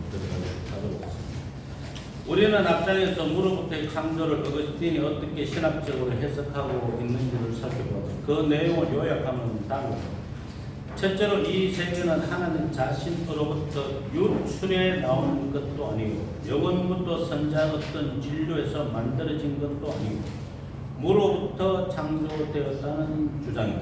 들어가도록 하겠습니다. 우리는 앞장에서 무로부터의 창조를 어거스틴이 어떻게 신학적으로 해석하고 있는지를 살펴보자. 그 내용을 요약하면 다음입니다. 첫째로 이 세계는 하나님 자신으로부터 유출해 나온 것도 아니고 영원부터 선지한 어떤 진료에서 만들어진 것도 아니고 무로부터 창조되었다는 주장이다.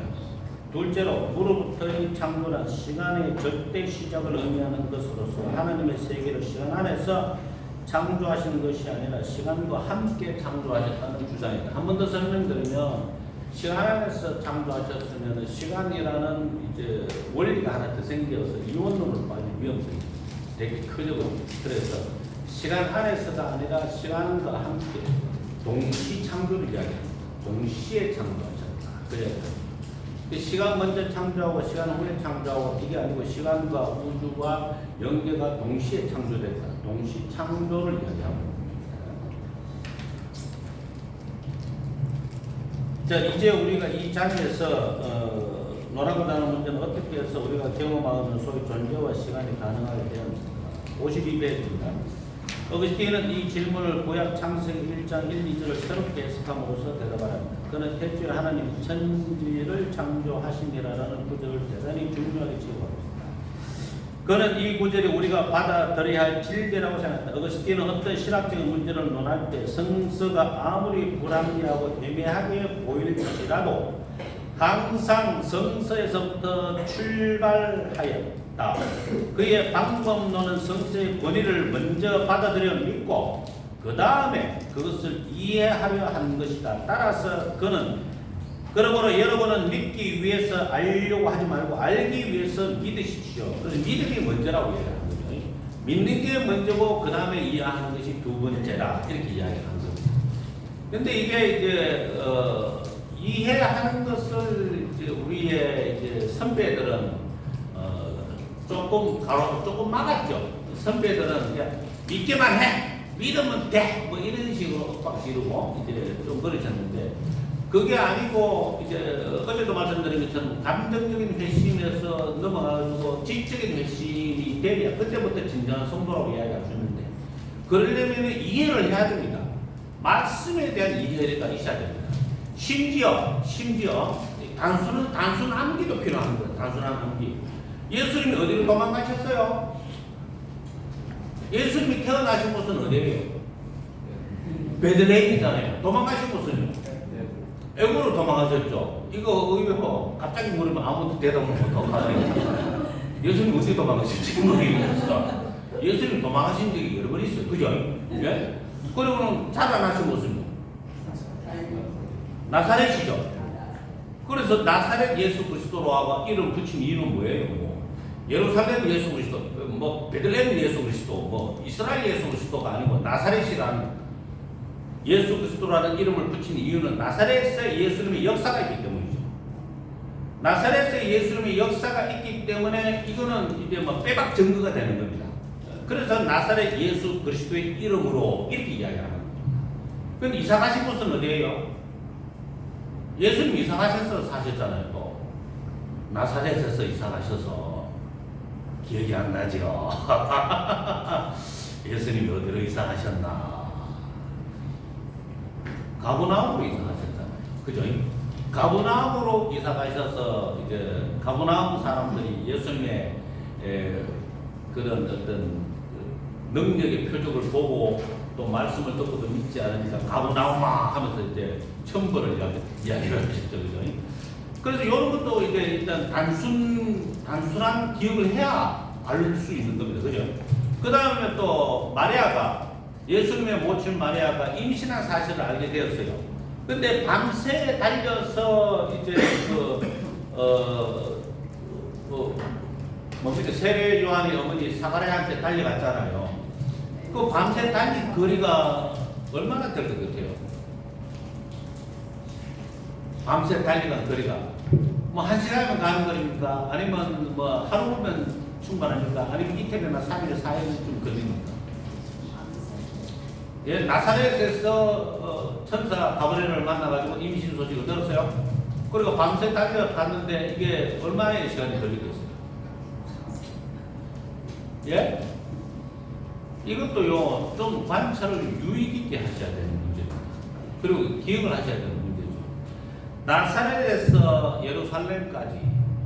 둘째로 무로부터의 창조란 시간의 절대 시작을 의미하는 것으로서 하나님의 세계를 시간 안에서 창조하시는 것이 아니라 시간과 함께 창조하셨다는 주장이다. 한 번 더 설명드리면 시간 안에서 창조하셨으면 시간이라는 이제 원리가 하나 더 생겨서 이원론으로 빠질 위험성이 되게 크거든요. 그래서 시간 안에서가 아니라 시간과 함께 동시 창조를 이야기합니다. 동시에 창조하셨다. 그래서 시간 먼저 창조하고 시간 후에 창조하고 이게 아니고 시간과 우주와 연계가 동시에 창조됐다. 동시 창조를 이야기합니다. 자, 이제 우리가 이 자리에서 노라고 하는 문제는 어떻게 해서 우리가 경험하는 소위 존재와 시간이 가능하게 되었는가. 52페이지입니다. 어거스틴은 이 질문을 구약 창세기 1장 1, 2절을 새롭게 해석함으로써 대답합니다. 그는 태초에 하나님이 천지를 창조하시니라라는 구절을 대단히 중요하게 지적합니다. 그는 이 구절이 우리가 받아들여야 할 진리라고 생각합니다. 어거스틴은 어떤 신학적인 문제를 논할 때 성서가 아무리 불합리하고 애매하게 보일지라도 항상 성서에서부터 출발하였다. 그의 방법론은 성서의 권위를 먼저 받아들여 믿고 그 다음에 그것을 이해하려 하는 것이다. 따라서 그는 그러므로 여러분은 믿기 위해서 알려고 하지 말고 알기 위해서 믿으십시오. 그래서 믿음이 먼저라고 이야기하는 거죠. 믿는 게 먼저고 그 다음에 이해하는 것이 두 번째라 이렇게 이야기하는 겁니다. 근데 이게 이제 이해하는 것을 이제 우리의 이제 선배들은 조금 막았죠. 선배들은 그냥 믿기만 해, 믿으면 돼, 뭐 이런 식으로 빡 지르고 이제 좀 그러셨는데. 그게 아니고 이제 어제도 말씀드린 것처럼 감정적인 회심에서 넘어가지고 지적인 회심이 되야 그때부터 진정한 성도라고 이야기할 수 있는데 그러려면 이해를 해야 됩니다. 말씀에 대한 이해가 있어야 됩니다. 심지어 단순 암기도 필요한 거예요. 단순한 암기. 예수님이 어디로 도망가셨어요? 예수님이 태어나신 곳은 어디예요? 베들레헴이잖아요. 도망가신 곳은요? 애고로 도망가셨죠. 이거 의외로 갑자기 물으면 아무도 대답을 못하고 예수님 어디 도망가셨지? 모르겠어. 예수님 도망가신 적이 여러 번 있어요. 그죠? 예? 그리고는 살아나신 곳은 나사렛이죠. 그래서 나사렛 예수 그리스도로 이름 붙인 이유는 뭐예요? 뭐 예루살렘 예수 그리스도, 뭐 베들레헴 예수 그리스도, 뭐 이스라엘 예수 그리스도가 아니고 나사렛이라는 예수 그리스도라는 이름을 붙인 이유는 나사렛에 예수님의 역사가 있기 때문이죠. 나사렛에 예수님의 역사가 있기 때문에 이거는 이제 뭐 빼박 증거가 되는 겁니다. 그래서 나사렛 예수 그리스도의 이름으로 이렇게 이야기하는 겁니다. 그럼 이사 가신 곳은 어디예요? 예수님 이사 가셔서 사셨잖아요. 또 나사렛에서 이사 가셔서 기억이 안 나죠. 예수님이 어디로 이사 가셨나? 가버나움으로 이사 가셨잖아요. 그죠? 가버나움으로 이사 가셔서 이제 가버나움 사람들이 예수님의 그런 어떤 능력의 표적을 보고 또 말씀을 듣고도 믿지 않으니까 가버나움아 하면서 이제 천벌을 이야기를 하셨죠. 그죠? 그래서 이런 것도 이제 일단 단순한 기억을 해야 알 수 있는 겁니다. 그죠? 그 다음에 또 마리아가 예수님의 모친 마리아가 임신한 사실을 알게 되었어요. 근데 밤새 달려서 이제 세례 요한의 어머니 사가랴한테 달려갔잖아요. 그 밤새 달린 거리가 얼마나 될 것 같아요? 밤새 달려간 거리가 뭐 1시간이면 가는 거리입니까? 아니면 뭐 하루면 충분합니까? 아니면 이틀이나 3일, 4일은 좀 걸립니까? 예, 나사렛에서 천사 가브리엘을 만나가지고 임신 소식을 들었어요. 그리고 밤새 달려갔는데 이게 얼마의 시간이 걸리겠어요? 예? 이것도요, 좀 관찰을 유익 있게 하셔야 되는 문제입니다. 그리고 기억을 하셔야 되는 문제죠. 나사렛에서 예루살렘까지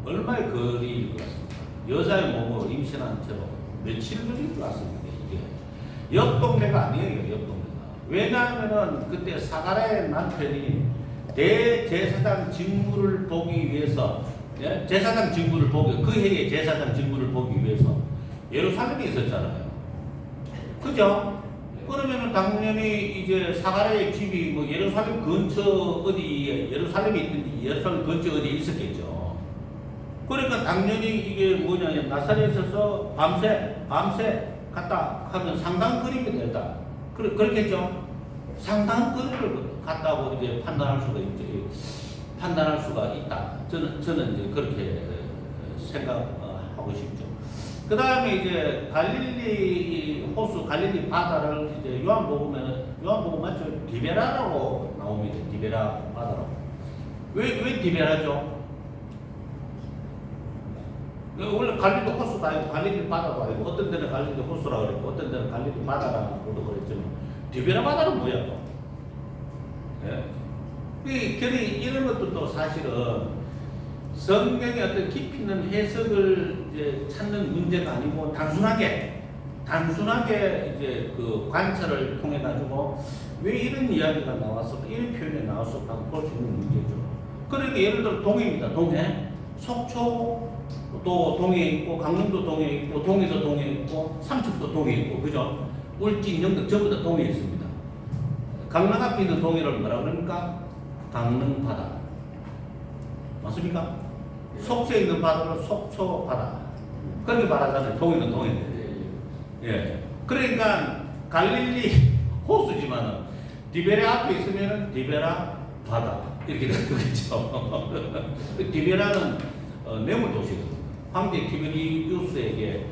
얼마의 거리일 것 같습니다. 여자의 몸으로 임신한 채로 며칠 걸릴 것 같습니다. 이게 옆 동네가 아니에요. 옆 동네가. 왜냐하면은 그때 사가랴의 남편이 대제사장 직무를 보기 위해서, 예? 제사장 직무를 보기, 그 해에 제사장 직무를 보기 위해서 예루살렘에 있었잖아요. 그죠? 그러면은 당연히 이제 사가랴의 집이 뭐 예루살렘 근처 어디에, 예루살렘에 있든지 예루살렘 근처 어디에 있었겠죠. 그러니까 당연히 이게 뭐냐면 나사렛에서 밤새 갔다 하면 상당한 거리가 됐다. 그렇겠죠? 상당한 거리를 갔다고 이제 판단할 수가 있다. 저는 이제 그렇게 생각하고 싶죠. 그 다음에 이제 갈릴리 호수, 갈릴리 바다를 이제 요한복음 맞죠? 디베라라고 나옵니다. 디베라 바다라고. 왜 디베라죠? 원래 갈릴리 호수도 아니고 갈릴리 바다도 아니고 어떤 데는 갈릴리 호수라고 그랬고 어떤 데는 갈릴리 바다라고도 그랬지만 디베라 바다는 뭐야 또? 예? 이런 것도 또 사실은 성경의 어떤 깊이 있는 해석을 이제 찾는 문제가 아니고 단순하게 이제 그 관찰을 통해 가지고 왜 이런 이야기가 나왔을까, 이런 표현이 나왔을까 볼 수 있는 문제죠. 그러니까 예를 들어 동해입니다. 동해, 속초도 동해에 있고 강릉도 동해에 있고 동해도 동해에 있고 삼척도 동해에 있고 그죠? 울진, 영덕 전부 다 동해에 있습니다. 강릉 앞에 있는 동해를 뭐라 그럽니까? 강릉 바다. 맞습니까? 속초에 있는 바다를 속초 바다. 그렇게 말하잖아요. 동해는 동해인데. 예. 그러니까 갈릴리 호수지만은 디베라 앞에 있으면은 디베라 바다. 이렇게 되는 거겠죠. 디베라는 뇌물 도시거든요. 황제 티베리우스에게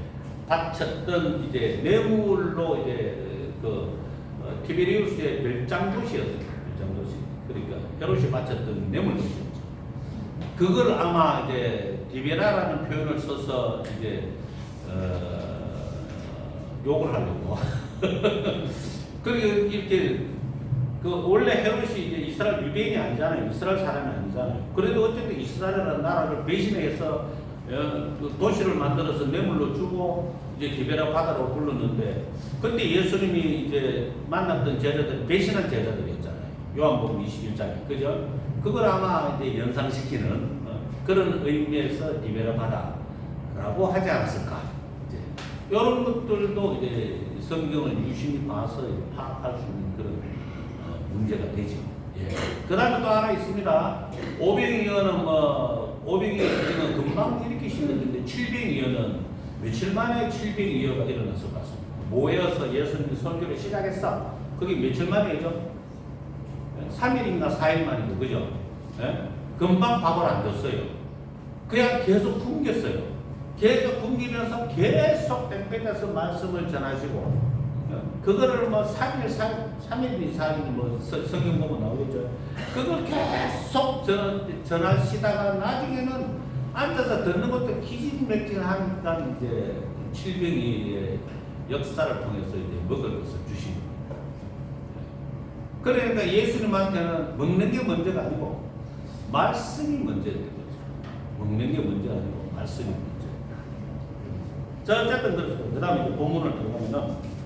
바쳤던 이제 뇌물로 이제 티베리우스의 별장 도시였어요. 별장 도시. 그러니까 헤롯이 바쳤던 뇌물 도시였죠. 그걸 아마 이제 디베라라는 표현을 써서 이제 욕을 하려고. 그리고 이렇게 원래 헤롯이 이제 이스라엘 유대인이 아니잖아요. 이스라엘 사람이 아니잖아요. 그래도 어쨌든 이스라엘이라는 나라를 배신해서 도시를 만들어서 뇌물로 주고 이제 디베라 바다로 불렀는데 그때 예수님이 이제 만났던 제자들 배신한 제자들이었잖아요. 요한복음 21장에 그죠? 그걸 아마 이제 연상시키는 그런 의미에서 디베라 바다라고 하지 않았을까? 이제 이런 것들도 이제 성경을 유심히 봐서 파악할 수 있는 그런 문제가 되죠. 예. 그 다음에 또 하나 있습니다. 500여는 500여는 금방 일으키신 건데 700여는 며칠 만에 700여가 일어났을 것 같습니다. 모여서 예수님이 설교를 시작했어. 그게 며칠 만이죠? 3일인가 4일 만이죠. 그죠? 예? 금방 밥을 안 줬어요. 그냥 계속 굶겼어요. 계속 굶기면서 계속 땡땡해서 말씀을 전하시고 그거를 뭐 3일, 4일 뭐 성경 보면 나오겠죠. 그걸 계속 전하시다가 나중에는 앉아서 듣는 것도 기진맥진하니까 이제 700의 역사를 통해서 이제 먹을 것을 주신 겁니다. 그러니까 예수님한테는 먹는 게 문제가 아니고 말씀이 문제인 거죠. 먹는 게 문제가 아니고 말씀이 문제. 자, 어쨌든 그렇습니다. 그 다음에 본문을 들어가면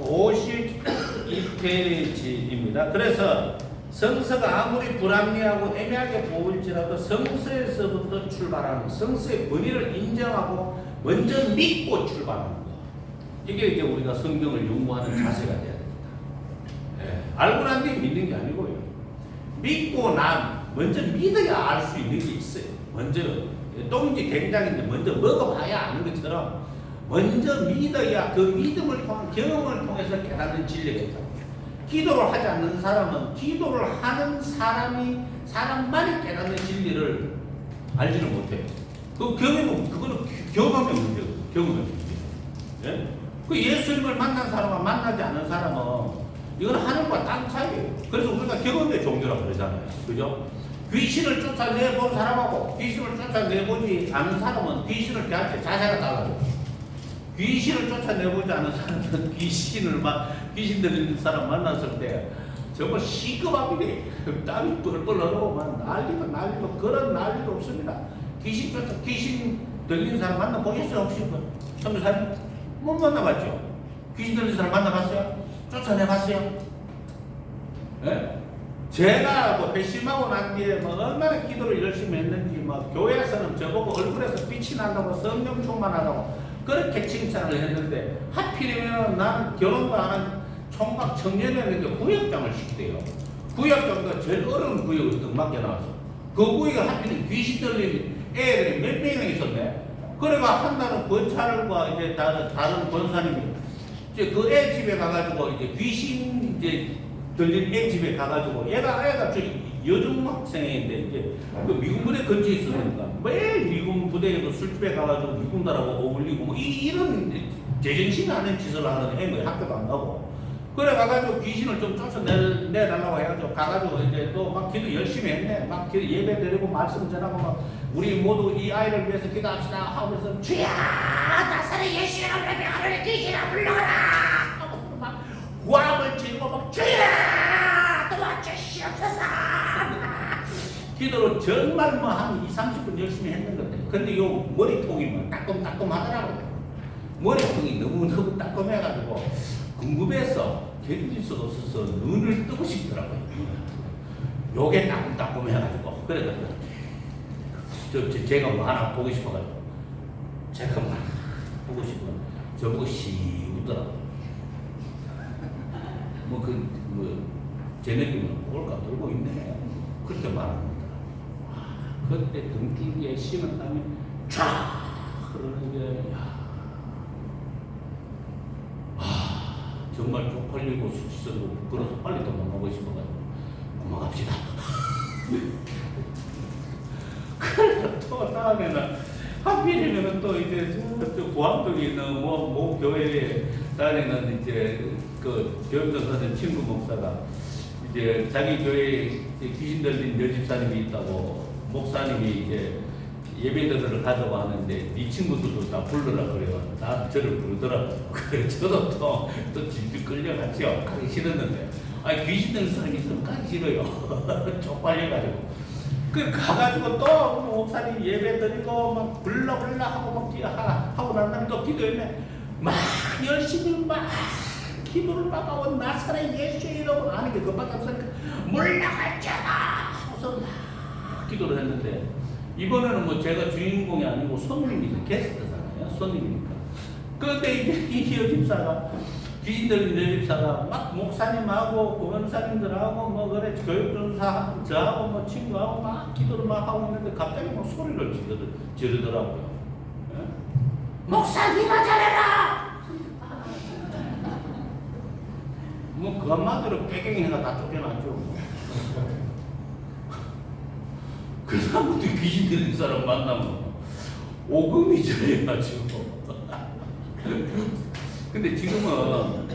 52페이지입니다. 그래서 성서가 아무리 불합리하고 애매하게 보일지라도 성서에서부터 출발하는 성서의 권위를 인정하고 먼저 믿고 출발하는 것. 이게 이제 우리가 성경을 연구하는 자세가 돼야 됩니다. 예. 알고 난 뒤에 믿는 게 아니고요. 믿고 먼저 믿어야 알 수 있는 게 있어요. 먼저 똥인지 된장인지 먼저 먹어봐야 아는 것처럼 먼저 믿어야 그 믿음을 통한 경험을 통해서 깨닫는 진리가 있다. 기도를 하지 않는 사람은 기도를 하는 사람만이 깨닫는 진리를 알지를 못해요. 그거는 경험의 문제고 경험의 문제. 예? 그 예수님을 만난 사람과 만나지 않은 사람은 이건 하늘과 땅 차이예요. 그래서 우리가 경험의 종교라고 그러잖아요. 그죠? 귀신을 쫓아내본 사람하고 귀신을 쫓아내보지 않은 사람은 귀신을 대할 때 자세가 달라요. 귀신을 쫓아내보지 않은 사람은 귀신 들리는 사람 만났을 때 정말 시급합니다. 땀이 뻘뻘 흐르고 막 난리도 그런 난리도 없습니다. 귀신 들리는 사람 만나보셨어요? 혹시? 선교사님? 못 만나봤죠? 귀신 들리는 사람 만나봤어요? 쫓아내봤어요? 예? 제가 뭐 회심하고 난 뒤에 뭐 얼마나 기도를 열심히 했는지 뭐 교회에서는 저보고 얼굴에서 빛이 난다고 성령 충만하다고 그렇게 칭찬을 했는데 하필이면 나는 결혼도 안 한 총각 청년이었는데 구역장을 시키대요. 구역장도 제일 어려운 구역을 딱 맡겨놨어. 그 구역에 하필이면 귀신 들린 애들이 몇 명이나 있었네. 그래가 한 달은 권찰과 이제 다른 권사님이 이제 그 애 집에 가가지고 이제 귀신 이제 들린 애 집에 가가지고 애가 여중 학생인데 이제 그 미군 부대 근처에 있으니까 매일 미군 부대에도 술집에 가가지고 미군들하고 어울리고 뭐 이런 제정신 아닌 짓을 하는 애는 학교도 안 가고 그래 가가지고 귀신을 좀 쫓아내달라고 해가지고 가가지고 이제 또 막 기도 열심히 했네. 막 기도 예배 드리고 말씀 전하고 막 우리 모두 이 아이를 위해서 기도합시다 하면서 주야 나사렛 예수의 이름으로 병을 귀신아 물러가라 하면서 막 구함을 치고 막 주야 도와주시옵소서 기도를 정말 뭐 한 20-30분 열심히 했는데 근데 요 머리통이 뭐 따끔따끔하더라고요. 머리통이 너무너무 따끔해가지고 궁금해서 견딜 수가 없어서 눈을 뜨고 싶더라고요. 요게 따끔따끔해가지고 그래가지고 제가 뭐 하나 보고 싶어가지고 제가 뭐 하나 보고 싶어 저보고 씨 웃더라고요. 제 느낌은 꼴까 돌고 있네. 그렇게 말합니다. 그때 등줄기에 심은 땀이 쫙 흐르는 게 정말 쪽팔리고 수치스럽고 부끄러워서 빨리 도망가고 싶어가지고 도망갑시다. 그래서 또 다음에는 하필이면 또 이제 저쪽 고암동에 있는 모 교회에 다니는 이제 그 교육도 선생 친구 목사가 이제 자기 교회에 귀신 들린 여집사님이 있다고 목사님이 이제 예배들을 가자고 하는데 네 친구들도 다 불러라 그래요. 나 저를 부르더라고요. 그래 저도 또 질질 끌려갔죠. 가기 싫었는데 귀신 들린 사람이 있으면 가기 싫어요. 쪽팔려가지고 그 가가지고 또 목사님 예배 드리고 막 불러 하고 막 하고 난 다음에 또 기도했네. 막 열심히 막 기도를 막 하고 나사렛 예수의 이름으로 하는 게 그밖에 없으니까 물러갈지어다 하고서 막 기도를 했는데 이번에는 뭐 제가 주인공이 아니고 손님이니까 게스트잖아요. 손님이니까. 그런데 이제 이 여집사가 귀신 들린 여집사가 막 목사님하고 권사님들하고 뭐 그래 교육전사 저하고 뭐 친구하고 막 기도를 막 하고 있는데 갑자기 막 소리를 지르더라고요. 예? 목사님아 잘해라. 뭐 그 한마디로 깨갱이가 다 쫓겨났죠. 그 사람들이 귀신 들린 사람 만나면 오금이 저려가지고. 근데 지금은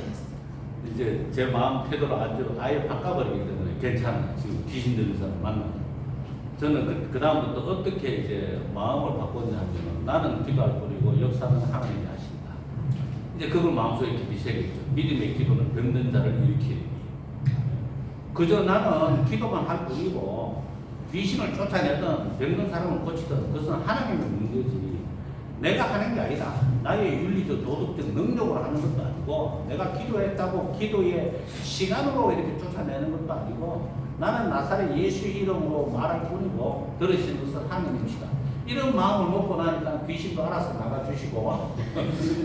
이제 제 마음 태도를 아예 바꿔버리기 때문에 괜찮아요. 지금 귀신 들린 사람 만나면. 저는 그 다음부터 어떻게 이제 마음을 바꿨냐 하면 나는 기도할 뿐이고 역사는 하나님이 하신다. 이제 그걸 마음속에 깊이 새겼죠. 믿음의 기도는 병든 자를 일으키니. 그저 나는 기도만 할 뿐이고 귀신을 쫓아내든 병든 사람을 고치든 그것은 하나님의 문제지 내가 하는 게 아니다. 나의 윤리적 도덕적 능력으로 하는 것도 아니고 내가 기도했다고 기도의 시간으로 이렇게 쫓아내는 것도 아니고 나는 나사렛 예수의 이름으로 말할 뿐이고 들으시는 것은 하나님이시다. 이런 마음을 먹고 나니까 귀신도 알아서 나가주시고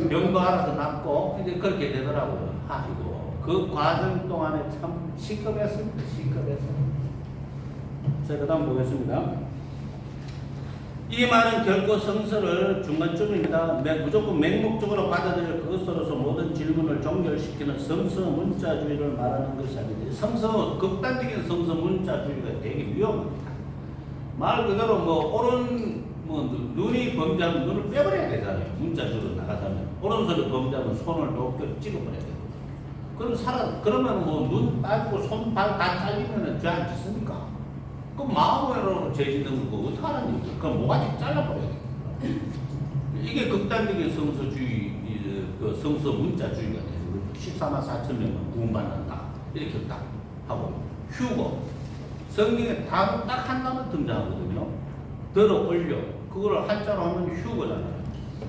병도 알아서 낫고 이제 그렇게 되더라고요. 아이고 그 과정 동안에 참 시급했습니다. 자, 그 다음 보겠습니다. 이 말은 결코 성서를 중간쯤입니다. 무조건 맹목적으로 받아들여 그것으로서 모든 질문을 종결시키는 성서 문자주의를 말하는 것이 아니죠. 극단적인 성서 문자주의가 되게 위험합니다. 말 그대로 눈이 범죄하면 눈을 빼버려야 되잖아요. 문자주의로 나가자면. 오른손이 범죄하면 손을 높게 찍어버려야 되고. 그러면 눈 빠지고 손, 발 다 잘리면 죄 안 짓습니까? 그 마음으로 죄 짓는 거 어떡하는 얘기야? 그럼 모가지 잘라버려야 돼. 이게 극단적인 성서주의 그 성서 문자주의가 되는 거죠. 14만 4천 명만 구원받는다. 이렇게 딱 하고 휴거. 성경에 단어 딱 하나만 등장하거든요. 들어 올려. 그걸 한자로 하면 휴거잖아요.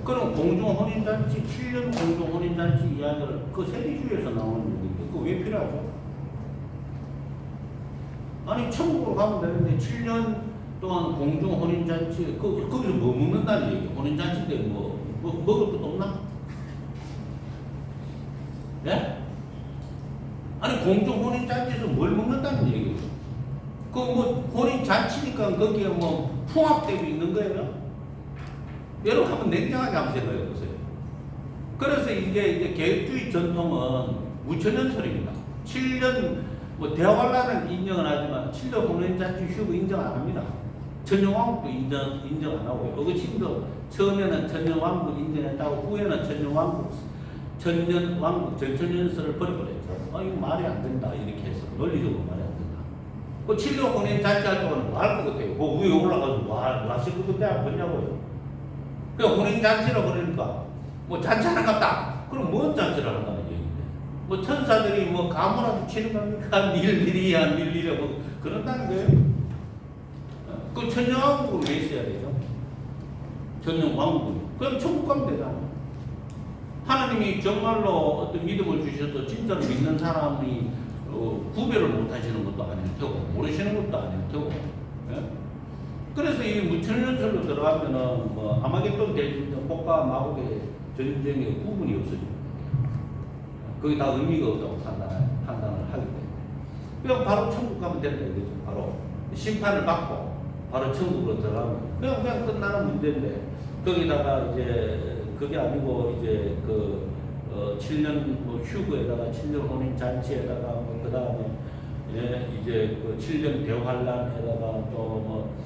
그럼 공중혼인잔치, 7년 공중혼인잔치 이야기를 그 세계주의에서 나오는 얘기인데 그거 왜 필요하죠? 아니 천국으로 가면 되는데 7년 동안 공중혼인잔치 거기서 뭐 먹는다는 얘기? 혼인잔치 때 뭐 먹을 것도 없나? 예? 아니 공중혼인잔치에서 뭘 먹는다는 얘기예요? 그 뭐 혼인잔치니까 거기에 뭐 풍합되고 있는 거예요? 여러분 한번 냉정하게 한번 생각해 보세요. 그래서 이제 계획주의 전통은 무천년설입니다. 7년 뭐 대화관라는 인정은 하지만 7년 혼인잔치 휴거 인정 안 합니다. 천년왕국도 인정 안 하고요. 어거침도 처음에는 천년왕국 인정했다고 후에는 천년왕국 전천년설을 버려버렸죠. 이거 말이 안 된다 이렇게 해서 논리적으로 말이 안 된다. 그 7년 혼인잔치 할 동안은 뭐 할 것 같아요. 그 위에 올라가서 뭐 하실 것 같아 안 보냐고요. 그 혼인잔치라고 그러니까 뭐 잔치 하나 같다. 그럼 뭔 잔치를 한다는 얘기인데. 뭐 천사들이 뭐 가문하고 치는 겁니까? 밀리야 뭐 그런다는 거예요. 그 천년왕국으로 왜 있어야 되죠? 천년왕국은. 그럼 천국 가면 되잖아요. 하나님이 정말로 어떤 믿음을 주셔서 진짜로 믿는 사람이 구별을 못 하시는 것도 아닐 테고 모르시는 것도 아닐 테고. 예? 그래서 이 무천년설로 들어가면은 뭐 아마겟돈 대전쟁, 복과 마곡의 전쟁의 구분이 없어집니다. 그게 다 의미가 없다고 판단을 하기 때문에. 그냥 바로 천국 가면 된다 이거죠. 바로 심판을 받고 바로 천국으로 들어가면 그냥 끝나는 문제인데 거기다가 이제 그게 아니고 이제 7년 뭐 휴거에다가 7년 혼인 잔치에다가 뭐 그다음에 예, 이제 7년 대환란에다가 또 뭐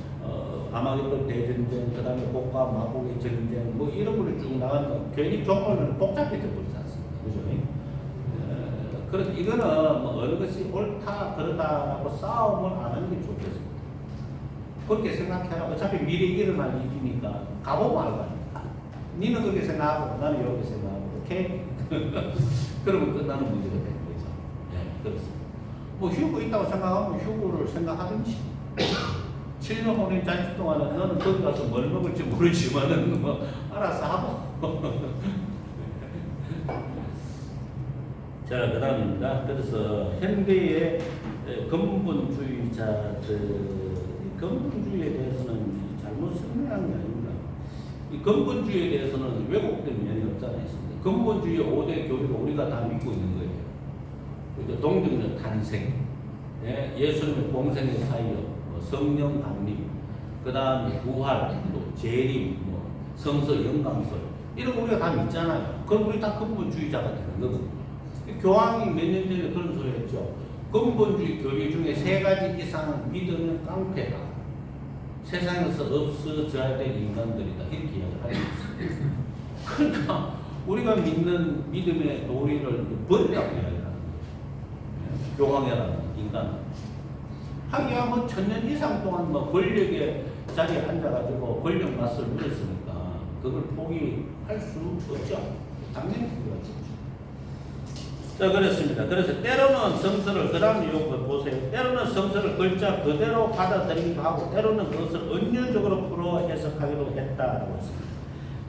아마겟돈 대전쟁 그다음에 복과 마곡의 전쟁 뭐 이런 거를 쭉 나간다. 괜히 종말은 복잡해져 버리지 않습니까? 그죠? 그래서 이거는 뭐 어느 것이 옳다 그러다라고 싸움을 안 하는 게 좋겠습니다. 그렇게 생각해라. 어차피 미래 일어날 일이니까 가보면 알 거 아닙니까? 니는 그렇게 생각하고 나는 이렇게 생각하고 오케이? 그러면 끝나는 문제가 되는 거죠. 예, 그렇습니다. 뭐 휴거 있다고 생각하면 휴거를 생각하든지 7년 혼인 잔치 동안은 너는 거기 가서 뭘 먹을지 모르지만은 뭐 알아서 하고 자, 그 다음입니다. 그래서 현대의 근본주의에 대해서는 잘못 설명한 게 아닙니다. 이 근본주의에 대해서는 왜곡된 면이 없잖아요. 근본주의 5대 교리가 우리가 다 믿고 있는 거예요. 그죠? 동정녀 탄생, 예수님의 공생의 사역, 뭐 성령 강림, 그 다음에 부활, 또 재림, 뭐 성서 영감설 이런 거 우리가 다 믿잖아요. 그럼 우리 다 근본주의자가 되는 거거든요. 교황이 몇 년 전에 그런 소리 했죠. 근본주의 교리 중에 3가지 이상은 믿으면 깡패다. 세상에서 없어져야 될 인간들이다. 이렇게 이야기를 하고 있습니다. 그러니까 우리가 믿는 믿음의 도리를 버리라고 이야기를 하는 거예요. 교황이라는 인간은. 하기야 뭐 1000년 이상 동안 뭐 권력의 자리에 앉아가지고 권력 맛을 누렸으니까 그걸 포기할 수 없죠. 당연히 포기하죠. 자, 그렇습니다. 그래서 때로는 성서를, 그 다음 이거 보세요. 때로는 성서를 글자 그대로 받아들이기도 하고, 때로는 그것을 은유적으로 풀어 해석하기도 했다라고 했습니다.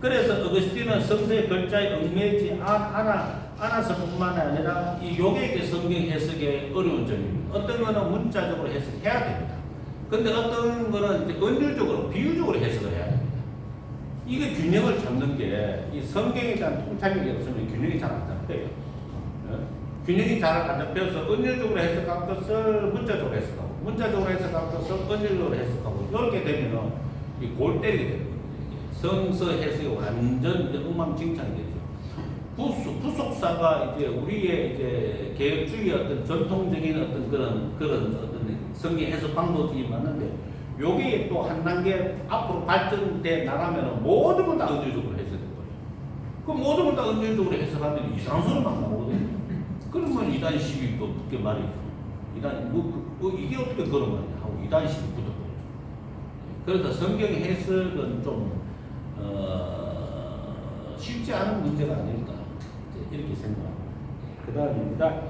그래서 어거스틴은 성서의 글자에 얽매이지 않아서뿐만 아니라 이 요객의 성경 해석에 어려운 점입니다. 어떤 거는 문자적으로 해석해야 됩니다. 근데 어떤 거는 이제 은유적으로, 비유적으로 해석을 해야 됩니다. 이게 균형을 잡는 게 이 성경에 대한 통찰력이 없으면 균형이 잘 안 잡혀요. 균형이 잘 안 잡혀서 은유적으로 해석한 것을 문자적으로 해석하고 문자적으로 해석한 것을 은유적으로 해석하고 이렇게 되면 이 골 때리게 되는 거예요. 성서 해석이 완전 엉망진창이 되죠. 부속사가 이제 우리의 이제 개혁주의 어떤 전통적인 어떤 그런 어떤 성경 해석 방법이 맞는데 요게 또 한 단계 앞으로 발전돼 나가면 모든 걸 다 은유적으로 해석해 버려요. 그 모든 걸 다 은유적으로 해석하면 이상한 소리만 나오거든요. 그러면 이단 시비 또 붙게 말이죠. 이단 이게 어떻게 그런 거냐 하고 이단 시비 붙어버리죠. 그래서 성경 해석은 좀 쉽지 않은 문제가 아닐까 그 다음입니다.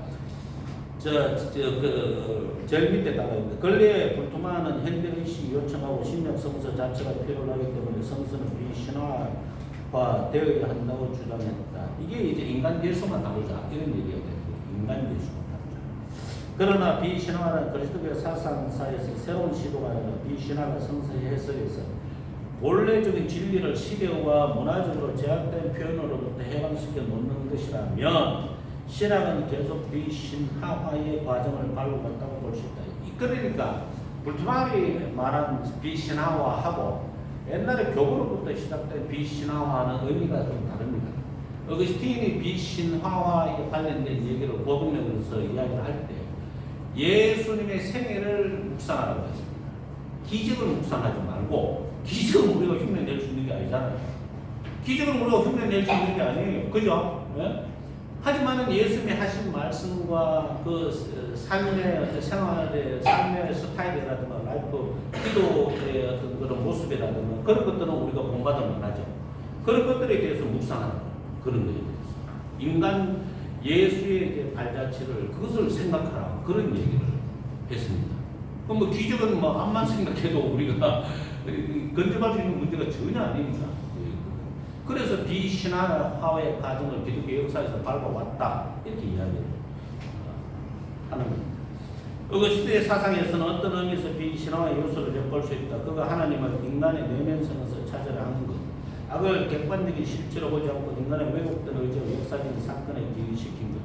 제일 밑에다가 근래에 불투마는 현대의식이 요청하고 심력 성서 자체가 필요하기 때문에 성서는 비신화화 되어야 한다고 주장했다. 이게 이제 인간 예수만 다루자 이런 얘기가 되고 인간 예수만 다루자. 그러나 비신화는 그리스도교 사상사에서 새로운 시도가 아니라 비신화가 성서 해석에서 본래적인 진리를 시대와 문화적으로 제약된 표현으로부터 해방시켜 놓는 것이라면 신학은 계속 비신화화의 과정을 밟아갔다고 볼 수 있다. 그러니까 불투마리 말한 비신화화하고 옛날에 교구로부터 시작된 비신화화는 의미가 좀 다릅니다. 어거스틴이 비신화화에 관련된 얘기를 고등력에서 이야기를 할 때 예수님의 생애를 묵상하라고 했습니다. 기적을 묵상하지 말고 기적은 우리가 흉내낼 수 있는 게 아니잖아요. 기적은 우리가 흉내낼 수 있는 게 아니에요. 그죠? 네? 하지만은 예수님이 하신 말씀과 그 삶의 어떤 생활의 삶의 스타일이라든가 라이프 기도의 어떤 그런 모습이라든가 그런 것들은 우리가 본받을만 하죠. 그런 것들에 대해서 묵상하는 그런 거에 대해서 인간 예수의 이제 발자취를 그것을 생각하라 그런 얘기를 했습니다. 그럼 뭐 기적은 뭐 암만 생각해도 우리가 건져갈 수 있는 문제가 전혀 아닙니다. 그래서 비신화화의 과정을 기독교 역사에서 밟아왔다 이렇게 이야기를 하는 겁니다. 어거스틴의 사상에서는 어떤 의미에서 비신화의 요소를 엿볼 수 있다. 그가 하나님을 인간의 내면성에서 찾으려 하는 것. 악을 객관적인 실체로 보지 않고 인간의 왜곡된 의지와 역사적인 사건에 기인시킨 것.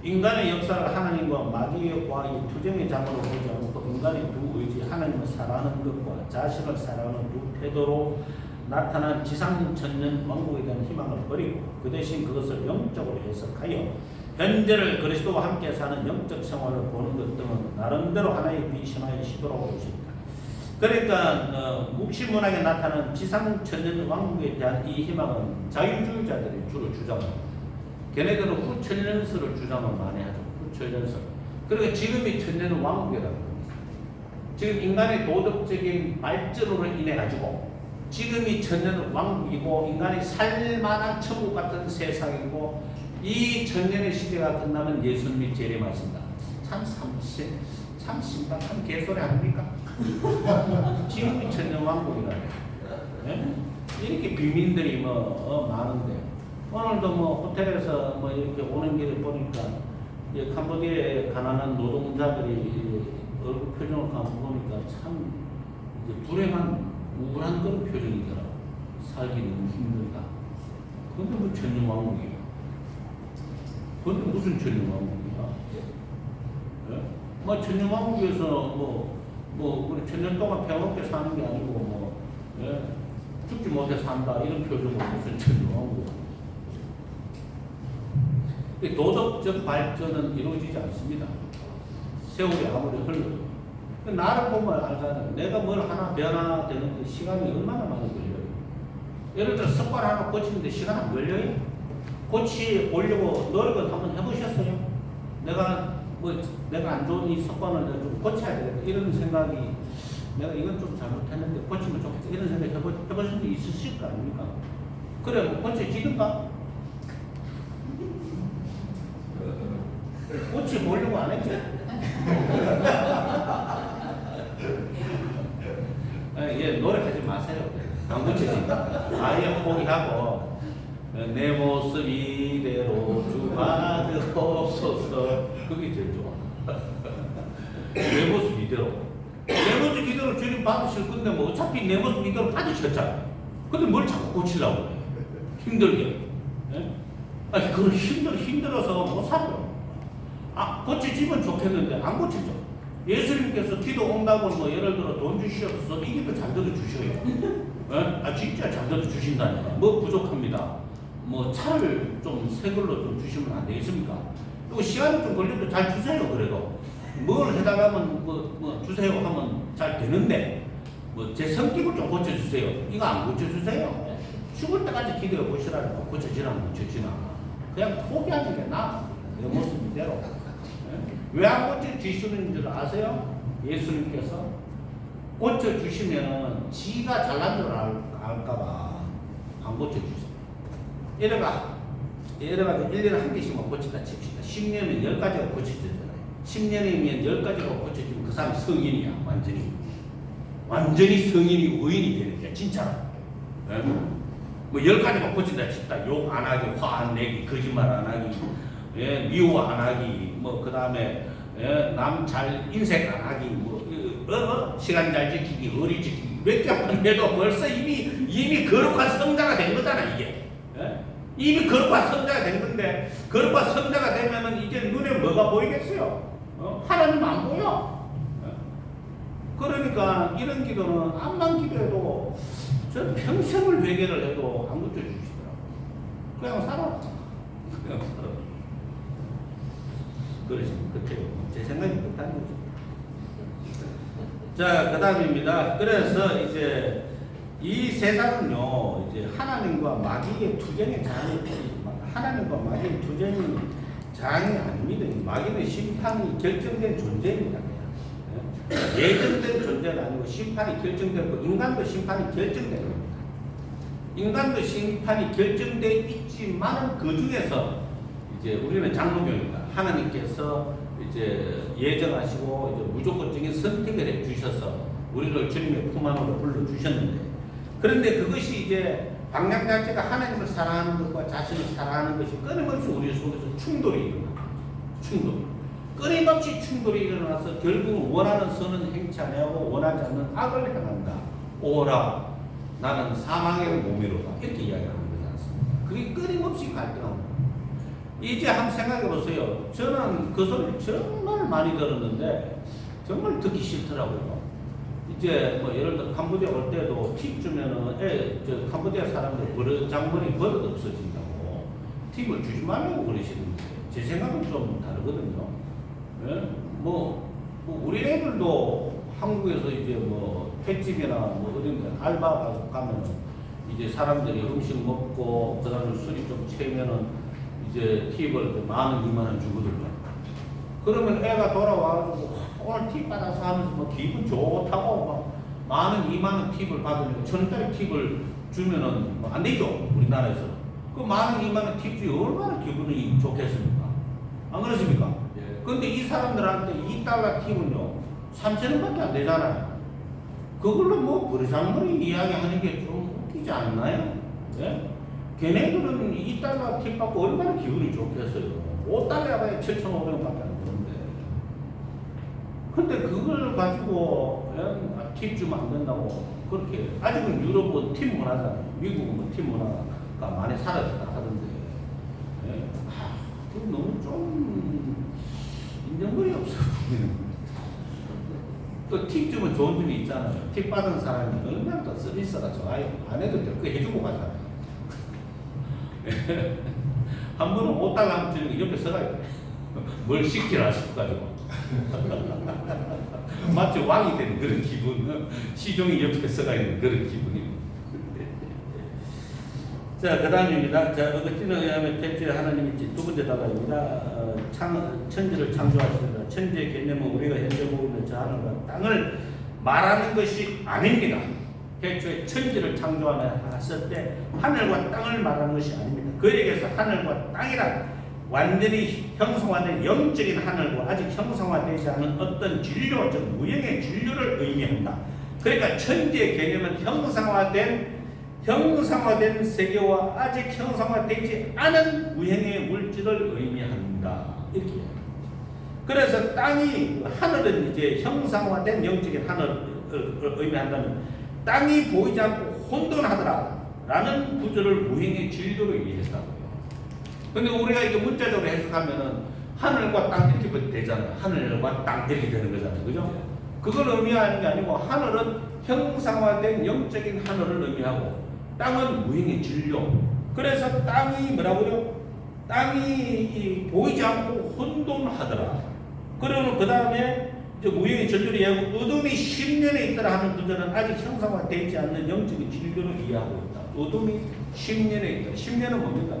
인간의 역사를 하나님과 마귀와의 투쟁의 장으로 보지 않고 인간의 두 의지, 하나님을 사랑하는 것과 자신을 사랑하는 두 태도로 나타난 지상천년 왕국에 대한 희망을 버리고 그 대신 그것을 영적으로 해석하여 현재를 그리스도와 함께 사는 영적 생활을 보는 것 등은 나름대로 하나의 비신화의 시도라고 볼 수 있다. 그러니까 묵시문학에 나타난 지상천년 왕국에 대한 이 희망은 자유주의자들이 주로 주장합니다. 걔네들은 후천년설을 주장을 많이 하죠. 후천년설. 그러니까 지금이 천년 왕국이라고 합니다. 지금 인간의 도덕적인 발전으로 인해 가지고 지금이 천년 왕국이고 인간이 살만한 천국 같은 세상이고 이 천년의 시대가 끝나면 예수님이 재림하신다. 참 심각한 개소리 아닙니까? 지금이 천년 왕국이라네. 네? 이렇게 비민들이 많은데 오늘도 호텔에서 이렇게 오는 길에 보니까 캄보디아의 가난한 노동자들이 얼굴 표정을 보니까 참 불행한 우울한 그런 표정이더라고. 살기 너무 힘들다. 그런데 뭐 천년왕국이야. 그런데 무슨 천년왕국이야? 네? 천년왕국에서 우리 천년 동안 평화롭게 사는 게 아니고 죽지 못해 산다 이런 표정은 무슨 천년왕국이야? 도덕적 발전은 이루어지지 않습니다. 세월이 아무리 흘러도. 나를 보면 알잖아요. 내가 뭘 하나 변화되는데 시간이 얼마나 많이 걸려요. 예를 들어 습관 하나 고치는데 시간 안 걸려요? 고치려고 노력을 한번 해보셨어요? 내가 안 좋은 이 습관을 좀 고쳐야 되겠다 이런 생각이 내가 이건 좀 잘못했는데 고치면 좋겠다 이런 생각 해보신 적 있으실 거 아닙니까? 그래 고쳐지든가? 고쳐보려고 안 했죠? 노력하지 마세요. 안 고쳐진다. 아예 포기하고 내 모습 이대로 주받으옵소서. 그게 제일 좋아. 내 모습 이대로. 내 모습 이대로 주님 받으실 건데 어차피 내 모습 이대로 받으셨잖아. 근데 뭘 자꾸 고치려고 그래. 힘들게. 아니 그걸 힘들어서 못 살아요. 고쳐지면 좋겠는데 안 고치죠. 예수님께서 기도 응답은 예를 들어 돈 주시옵소서 이 기도 잘 들어주셔요. 진짜 잘 들어주신다니까. 부족합니다. 차를 좀 새 걸로 좀 주시면 안 되겠습니까? 그리고 시간이 좀 걸려도 잘 주세요. 그래도 뭘 해달라면 주세요 하면 잘 되는데 제 성격을 좀 고쳐주세요. 이거 안 고쳐주세요. 죽을 때까지 기도해 보시라니까. 고쳐지나 고쳐지나 그냥 포기하는 게 나아. 내 모습 이대로. 왜 안 고쳐주시는 줄 아세요? 예수님께서 고쳐주시면 지가 잘난 줄 알까봐 안 고쳐주세요. 이래가 여러 가지 1년에 한 개씩만 고친다 칩시다. 10년이면 10가지가 고쳐지잖아요. 10년이면 10가지가 고쳐지면 그 사람이 성인이야. 완전히 성인이 의인이 되는 게 진짜로. 예? 뭐 10가지만 고친다 칩다. 욕 안 하기, 화 안 내기, 거짓말 안 하기, 예? 미워 안 하기, 뭐 그 다음에 예? 남 잘 인색 안 하기, 뭐 시간 잘 지키기, 의리 지키기 몇 개만 해도 벌써 이미 거룩한 성자가 된 거잖아 이게. 예? 이미 거룩한 성자가 된 건데 거룩한 성자가 되면은 이제 눈에 뭐가 보이겠어요? 하나님 안 보여. 예? 그러니까 이런 기도는 암만 기도해도 저 평생을 회개를 해도 안 고쳐주시더라고. 그냥 살아. 그냥 살아. 그러시면 그때요. 제 생각이 그렇다는 거죠. 자, 그 다음입니다. 그래서 이제 이 세상은요, 이제 하나님과 마귀의 투쟁의 장이, 하나님과 마귀의 투쟁이 장이 아닙니다. 마귀는 심판이 결정된 존재입니다. 예정된 존재는 아니고 심판이 결정되고 인간도 심판이 결정된 겁니다. 인간도 심판이 결정되어 있지만 그 중에서 이제 우리는 장로교입니다. 하나님께서 이제 예정하시고 이제 무조건적인 선택을 해 주셔서 우리를 주님의 품 안으로 불러 주셨는데, 그런데 그것이 이제 방향 자체가 하나님을 사랑하는 것과 자신을 사랑하는 것이 끊임없이 우리 속에서 충돌이 일어납니다. 끊임없이 충돌이 일어나서 결국 원하는 선은 행치 아니하고 원하지 않는 악을 행한다. 오라 나는 사망의 몸이로다. 이렇게 이야기하는 거지 않습니까? 그게 끊임없이 갈등합니다. 이제 한번 생각해 보세요. 저는 그 소리를 정말 많이 들었는데 정말 듣기 싫더라고요. 이제 뭐 예를 들어 캄보디아 올 때도 팁 주면은 저 캄보디아 사람들 장본이 버릇 없어진다고 팁을 주지 말라고 그러시는데 제 생각은 좀 다르거든요. 예? 뭐 우리 애들도 한국에서 이제 뭐 횟집이나 뭐 어딘가 알바 가면은 이제 사람들이 음식 먹고 그 다음에 술이 좀 채면은 이제 팁을 10,000원, 20,000원 주거든요. 그러면 애가 돌아와가지고 오늘 팁 받아서 하면서 뭐 기분 좋다고 막 10,000원, 20,000원 팁을 받으면 1,000원짜리 팁을 주면은 뭐 안 되죠. 우리나라에서. 그 10,000원, 20,000원 팁 주면 얼마나 기분이 좋겠습니까? 안 그렇습니까? 예. 근데 이 사람들한테 $2 팁은요, 3,000원밖에 안 되잖아요. 그걸로 뭐 버리장머리 이야기하는 게 좀 웃기지 않나요? 예? 걔네들은 $2 팁 받고 얼마나 기분이 좋겠어요. $5야 7,500원밖에 안 되는데. 근데 그걸 가지고 팁 주면 안 된다고 그렇게. 아직은 유럽은 팁 문화잖아요. 미국은 팁 문화가 많이 사라졌다 하던데. 예? 그건 너무 좀 인정머리 없어 보이는. 또 팁 주면 좋은 점이 있잖아요. 팁 받은 사람이 얼마나 더 서비스가 좋아요. 안 해도 될 거 해주고 가잖아요. 한 번은 $5 주는 게 옆에 서가야 돼. 뭘 시키라 싶어가지고. 마치 왕이 되는 그런 기분. 시종이 옆에 서가 있는 그런 기분입니다. 자, 그 다음입니다. 자, 어거스틴에 의하면 대체 하나님이 두 번째 다가입니다. 천지를 창조하시다. 천지의 개념은 우리가 현재 보고 있는 저 하늘과 땅을 말하는 것이 아닙니다. 대초에 천지를 창조하셨을 때 하늘과 땅을 말하는 것이 아닙니다. 그에게서 하늘과 땅이란 완전히 형성화된 영적인 하늘과 아직 형성화되지 않은 어떤 진료, 즉 무형의 진료를 의미한다. 그러니까 천지의 개념은 형상화된 세계와 아직 형상화되지 않은 무형의 물질을 의미한다. 이렇게. 그래서 땅이, 하늘은 이제 형상화된 영적인 하늘을 의미한다면 땅이 보이지 않고 혼돈하더라 라는 구절을 무형의 진료로 이해했다고요. 근데 우리가 이게 문자적으로 해석하면은 하늘과 땅 이렇게 되잖아요. 하늘과 땅 이렇게 되는 거잖아요. 그죠? 그걸 의미하는 게 아니고 하늘은 형상화된 영적인 하늘을 의미하고 땅은 무형의 진료. 그래서 땅이 뭐라고요? 땅이 보이지 않고 혼돈하더라. 그러면 그 다음에 무형의 진료를 이해하고 어둠이 10년에 있더라 하는 구절은 아직 형상화되지 않는 영적인 진료로 이해하고 있다. 어둠이 10년에 있더라. 10년은 뭡니까?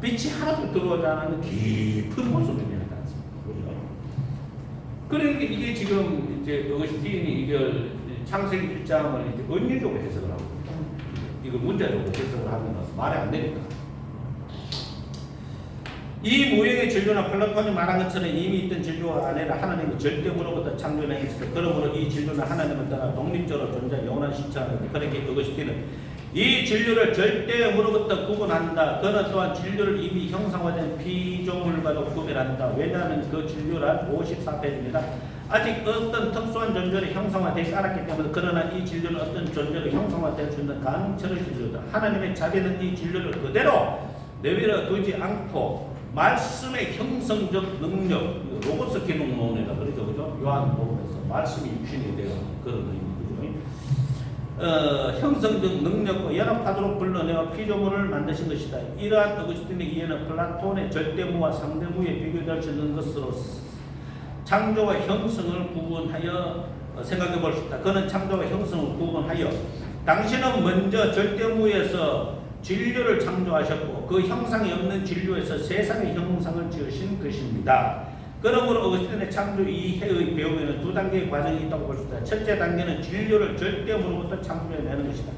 빛이 하나도 들어오지 않는 깊은 모습을 의미하지 않습니까? 그죠? 그러니까 이게 지금 이제 어거스틴이 이걸 창세기 1장을 이제 은유적으로 해석을 하고 있다. 이거 문자적으로 해석을 하면 말이 안 되니까. 이 무형의 진료나 플라톤이 말한 것처럼 이미 있던 진료가 아니라 하나님의 절대무로부터 창조를 행했을 그러므로 이 진료는 하나님을 따라 독립적으로 존재한 영원한 실체하는데 그렇게 어거스틴은 이 진료를 절대무로부터 구분한다. 그는 또한 진료를 이미 형상화된 피조물과도 구별한다. 왜냐하면 그 진료란 54페이지입니다. 아직 어떤 특수한 존재를 형상화되지 않았기 때문에 그러나 이 진료는 어떤 존재를 형상화될 수 있는 가능처를 진료다. 하나님의 자비는 이 진료를 그대로 내버려 두지 않고 말씀의 형성적 능력, 로고스 기능론이라 그러죠, 그죠? 요한복음에서 말씀이 육신이 되어 그런 의미죠. 형성적 능력과 연합하도록 불러내어 피조물을 만드신 것이다. 이러한 어거스틴의 이해는 플라톤의 절대무와 상대무에 비교될 수 있는 것으로 창조와 형성을 구분하여 생각해 볼 수 있다. 그는 창조와 형성을 구분하여 당신은 먼저 절대무에서 진료를 창조하셨고 그 형상이 없는 진료에서 세상의 형상을 지으신 것입니다. 그러므로 어거스틴의 창조 이해의 배움에는 두 단계의 과정이 있다고 볼 수 있다. 첫째 단계는 진료를 절대무로부터 창조해내는 것이다.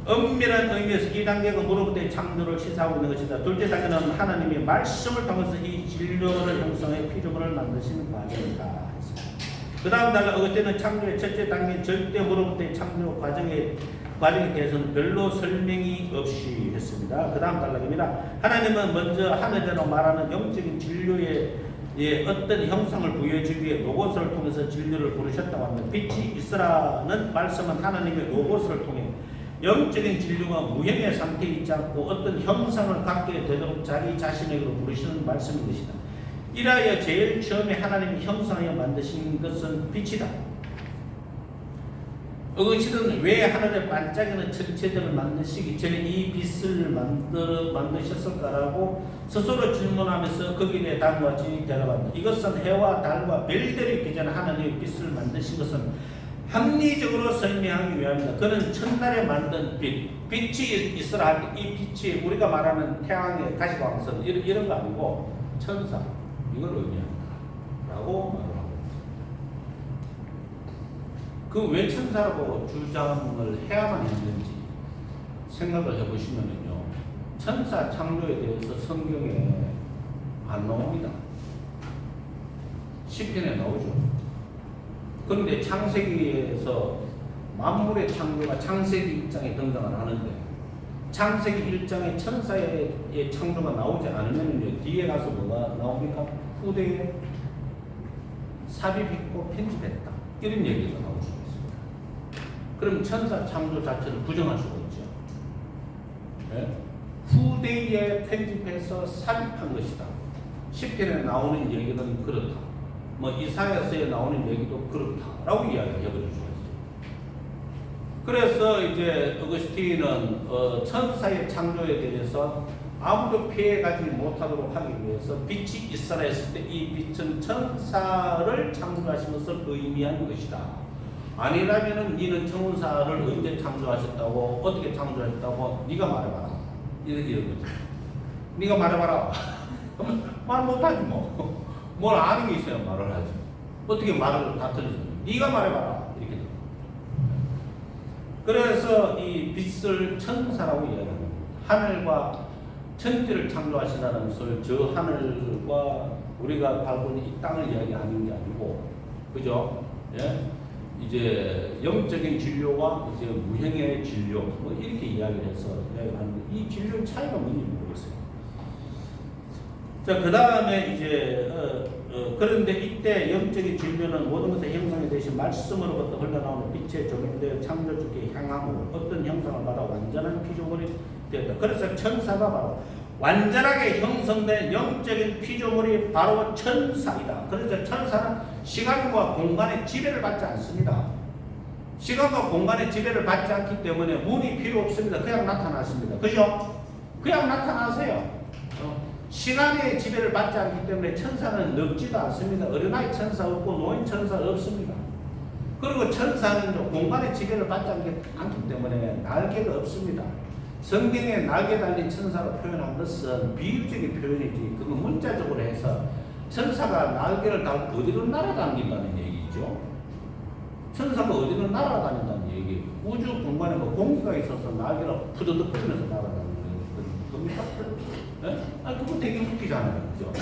엄밀한 의미에서 이 단계가 무로부터의 창조를 시사하고 있는 것이다. 둘째 단계는 하나님의 말씀을 통해서 이 진료를 형성해 피조물을 만드시는 과정이다. 그 다음 단계 어거스틴은 창조의 첫째 단계 절대무로부터의 창조 과정에 대해서는 별로 설명이 없이 했습니다. 그 다음 단락입니다. 하나님은 먼저 하늘대로 말하는 영적인 진료에 어떤 형상을 부여해주기 위해 로고스를 통해서 진료를 부르셨다고 합니다. 빛이 있으라는 말씀은 하나님의 로고스를 통해 영적인 진료가 무형의 상태에 있지 않고 어떤 형상을 갖게 되도록 자기 자신에게로 부르시는 말씀인 것이다. 이라여 제일 처음에 하나님이 형상하여 만드신 것은 빛이다. 어거스틴은 왜 하늘에 반짝이는 천체들을 만드시기 전에 이 빛을 만드셨을까라고 스스로 질문하면서 거기에 대해 다음과 같이 대답합니다. 이것은 해와 달과 별들이 있기 전에 하나님의 빛을 만드신 것은 합리적으로 설명하기 위함이다. 그는 첫날에 만든 빛이 있으라 할 때 이 빛이 우리가 말하는 태양의 가시광선 이런 거 아니고 천사 이걸 의미한다라고 말합니다. 그 왜 천사라고 주장을 해야만 했는지 생각을 해보시면요. 천사 창조에 대해서 성경에 안 나옵니다. 시편에 나오죠. 그런데 창세기에서 만물의 창조가 창세기 1장에 등장을 하는데 창세기 1장에 천사의 창조가 나오지 않으면 뒤에 가서 뭐가 나옵니까? 후대에 삽입했고 편집했다. 이런 얘기가 나올 수 있습니다. 그럼 천사 창조 자체를 부정할 수가 있죠. 네? 후대에 편집해서 삽입한 것이다. 시편에 나오는 얘기는 그렇다. 뭐 이사야서에 나오는 얘기도 그렇다라고 이야기해 버릴 수가 있죠. 그래서 이제 어거스틴은 천사의 창조에 대해서 아무도 피해가지 못하도록 하기 위해서 빛이 있으라 했을 때 이 빛은 천사를 창조하신 것을 의미한 것이다. 아니라면은 니는 천사를 언제 창조하셨다고 어떻게 창조하셨다고 네가 말해봐라. 이런 거죠. 네가 말해봐라. 말 못하지 뭐. 뭘 아는 게 있어야 말을 하지. 어떻게 말을 다 틀리지. 네가 말해봐라. 이렇게 됩니다. 그래서 이 빛을 천사라고 이야기합니다. 하늘과 천지를 창조하시다는 것을 저 하늘과 우리가 밟고 있는 이 땅을 이야기하는 게 아니고, 그죠? 예? 이제 영적인 진료와 이제 무형의 진료, 뭐 이렇게 이야기를 해서 이야기하는데 이 진료 차이가 뭔지 모르겠어요. 자, 그 다음에 이제 그런데 이때 영적인 진료는 모든 것의 형상이 되신 말씀으로부터 흘러나오는 빛의 조명되어 창조 주께 향하고 어떤 형상을 받아 완전한 피조물이 되었다. 그래서 천사가 바로 완전하게 형성된 영적인 피조물이 바로 천사이다. 그래서 천사는 시간과 공간의 지배를 받지 않습니다. 시간과 공간의 지배를 받지 않기 때문에 문이 필요 없습니다. 그냥 나타났습니다. 그죠? 그냥 나타나세요. 시간의 지배를 받지 않기 때문에 천사는 늙지도 않습니다. 어린아이 천사 없고 노인 천사 없습니다. 그리고 천사는 공간의 지배를 받지 않기 때문에 날개가 없습니다. 성경에 날개 달린 천사로 표현한 것은 비유적인 표현이지 그건 문자적으로 해서 천사가 날개를 달고 어디로 날아다닌다는 얘기죠. 천사가 어디로 날아다닌다는 얘기. 우주 공간에 뭐 공기가 있어서 날개를 푸드득 푸면서 날아다니는 겁니까? 예? 그거 되게 웃기잖아요. 그죠?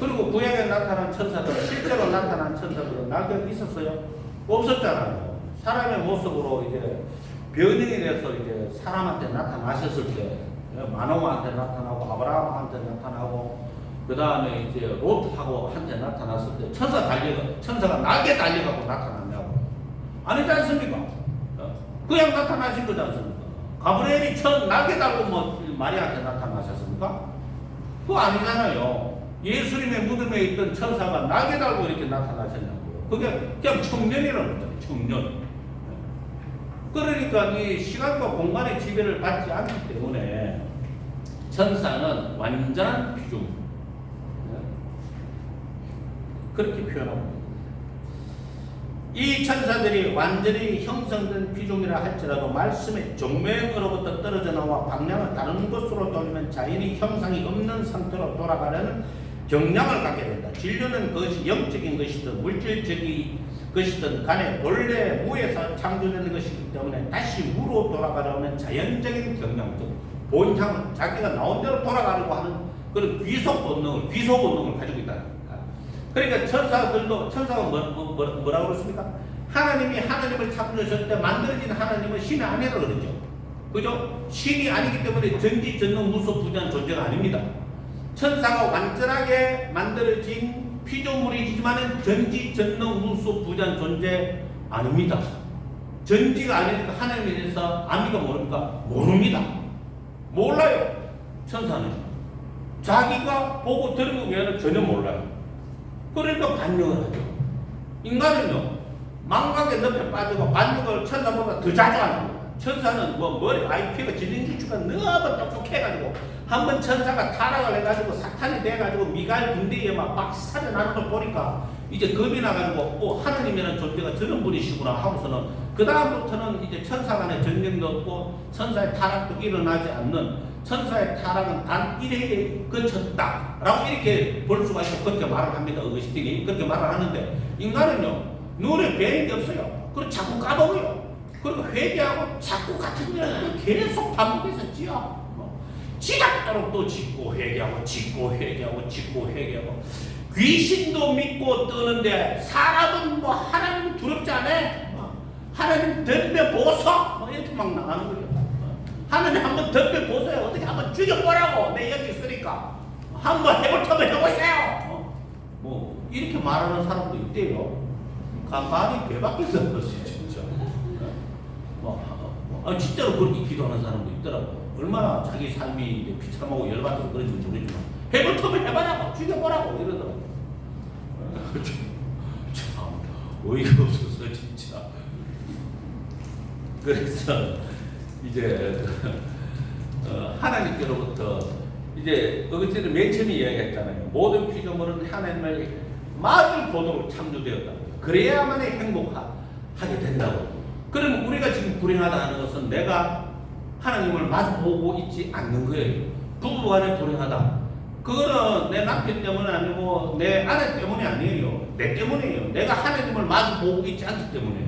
그리고 구약에 나타난 천사들은, 실제로 나타난 천사들은 날개가 있었어요? 없었잖아요. 사람의 모습으로 이제 변형이 돼서 이제 사람한테 나타나셨을 때, 마노아한테 나타나고, 아브라함한테 나타나고, 그 다음에 이제 롯하고 한테 나타났을 때 천사가 날개 달려가고 나타났냐고. 아니지 않습니까? 그냥 나타나신 거지 않습니까? 가브리엘이 날개 달고 마리아한테 나타나셨습니까? 그거 아니잖아요. 예수님의 무덤에 있던 천사가 날개 달고 이렇게 나타나셨냐고요. 그게 그냥 청년이라는 거잖아요. 청년. 그러니까 이 시간과 공간의 지배를 받지 않기 때문에 천사는 완전한 피조물. 그렇게 표현하고 있습니다. 이 천사들이 완전히 형성된 피조물이라 할지라도 말씀의 정면으로부터 떨어져 나와 방향을 다른 곳으로 돌리면 자연히 형상이 없는 상태로 돌아가려는 경향을 갖게 된다. 진료는 그것이 영적인 것이든 물질적인 것이든 간에 본래 무에서 창조되는 것이기 때문에 다시 무로 돌아가려는 자연적인 경향적 본향을 자기가 나온 대로 돌아가려고 하는 그런 귀속 본능을 가지고 있다. 그러니까 천사가 뭐라고 그랬습니까? 하나님이 하나님을 창조하실 때 만들어진 하나님은 신이 아니라고 그러죠. 그죠? 신이 아니기 때문에 전지전능 무소부재한 존재가 아닙니다. 천사가 완전하게 만들어진 피조물이지만 전지전능 무소부재한 존재 아닙니다. 전지가 아니니까 하나님에 대해서 압니까 모릅니까? 모릅니다. 몰라요. 천사는 자기가 보고 들은 것 외에는 전혀 몰라요. 그러니까 반역을 하죠. 인간은요, 망각의 늪에 빠지고 반역을 천사보다 더 자주 하는 거예요. 천사는 머리 IQ가 지능지수가 너무 똑똑해가지고 한번 천사가 타락을 해가지고 사탄이 돼가지고 미가엘 군대에 막 박살이 나는 걸 보니까 이제 겁이 나가지고 하나님이라는 존재가 저런 분이시구나 하고서는 그 다음부터는 이제 천사 간의 전쟁도 없고 천사의 타락도 일어나지 않는 천사의 타락은 단 1회에 그쳤다 라고 이렇게 볼 수가 있고 그렇게 말을 합니다. 어거스틴이 그렇게 말을 하는데 인간은요 눈에 뵈는 게 없어요. 그리고 자꾸 까먹어요. 그리고 회개하고 자꾸 같은 일을 계속 반복해서 지어 지각도록 또 짓고 회개하고 귀신도 믿고 뜨는데 사람은 하나님 두렵지 않아? 하나님 덤벼보소 이렇게 막 나가는 거예요. 하나님 한번 덤벼보세요. 어떻게 한번 죽여보라고. 내 여기 있으니까 한번 해볼 터면 해보세요. 이렇게 말하는 사람도 있대요. 가만히 배밖에서 없었어요 진짜. 진짜로 그렇게 기도하는 사람도 있더라고. 얼마나 자기 삶이 비참하고 열받아서 그런지 모르지만 해볼 터면 해봐라고. 죽여보라고 이러더라고. 참 어이가 없어서 진짜. 그래서 이제 하나님께로부터 이제 어거스틴은 맨 처음에 이야기했잖아요. 모든 피조물은 하나님을 마주 보도록 창조되었다고. 그래야만 행복하게 된다고. 그럼 우리가 지금 불행하다 하는 것은 내가 하나님을 마주 보고 있지 않는 거예요. 부부간에 불행하다. 그거는 내 남편 때문에 아니고 내 아내 때문이 아니에요. 내 때문이에요. 내가 하나님을 마주 보고 있지 않기 때문에.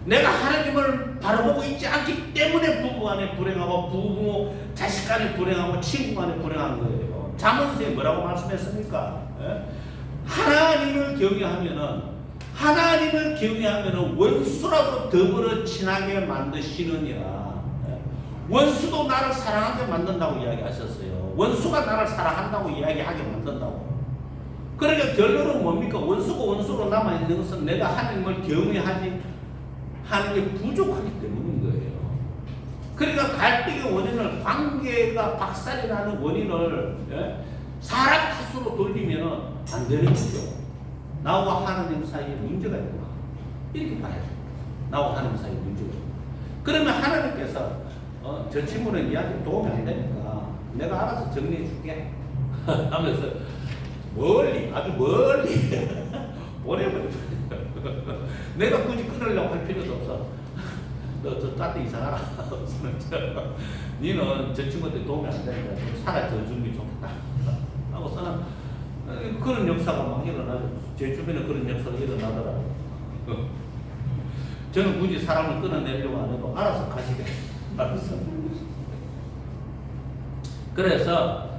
내가 하나님을 바라보고 있지 않기 때문에 부부간에 불행하고 부부, 자식 간에 불행하고 친구 간에 불행한 거예요. 잠언서에 뭐라고 말씀했습니까? 하나님을 경외하면은 원수라도 더불어 친하게 만드시느니라. 원수도 나를 사랑하게 만든다고 이야기하셨어요. 원수가 나를 사랑한다고 이야기하게 만든다고. 그러니까 결론은 뭡니까? 원수가 원수로 남아있는 것은 내가 하나님을 경외하지 하는 게 부족하기 때문인 거예요. 그러니까 갈등의 원인을, 관계가 박살이 나는 원인을 사람 탓으로 돌리면 안 되는 거죠. 나와 하나님 사이에 문제가 있구나. 이렇게 봐야죠. 나와 하나님 사이에 문제가 있구나. 그러면 하나님께서 저 친구는 니한테 도움이 안 되니까 내가 알아서 정리해 줄게 하면서 아주 멀리 보내버려요. 내가 굳이 끊으려고 할 필요도 없어. 너 딴데 이사 가라. 니는 저 친구한테 도움이 안 되니까 사라져 주는 게 좋겠다 하고서는 그런 역사가 막 일어나죠. 제 주변에 그런 역사가 일어나더라고요. 저는 굳이 사람을 끊어내려고 안 해도 알아서 가시게. 알았어. 그래서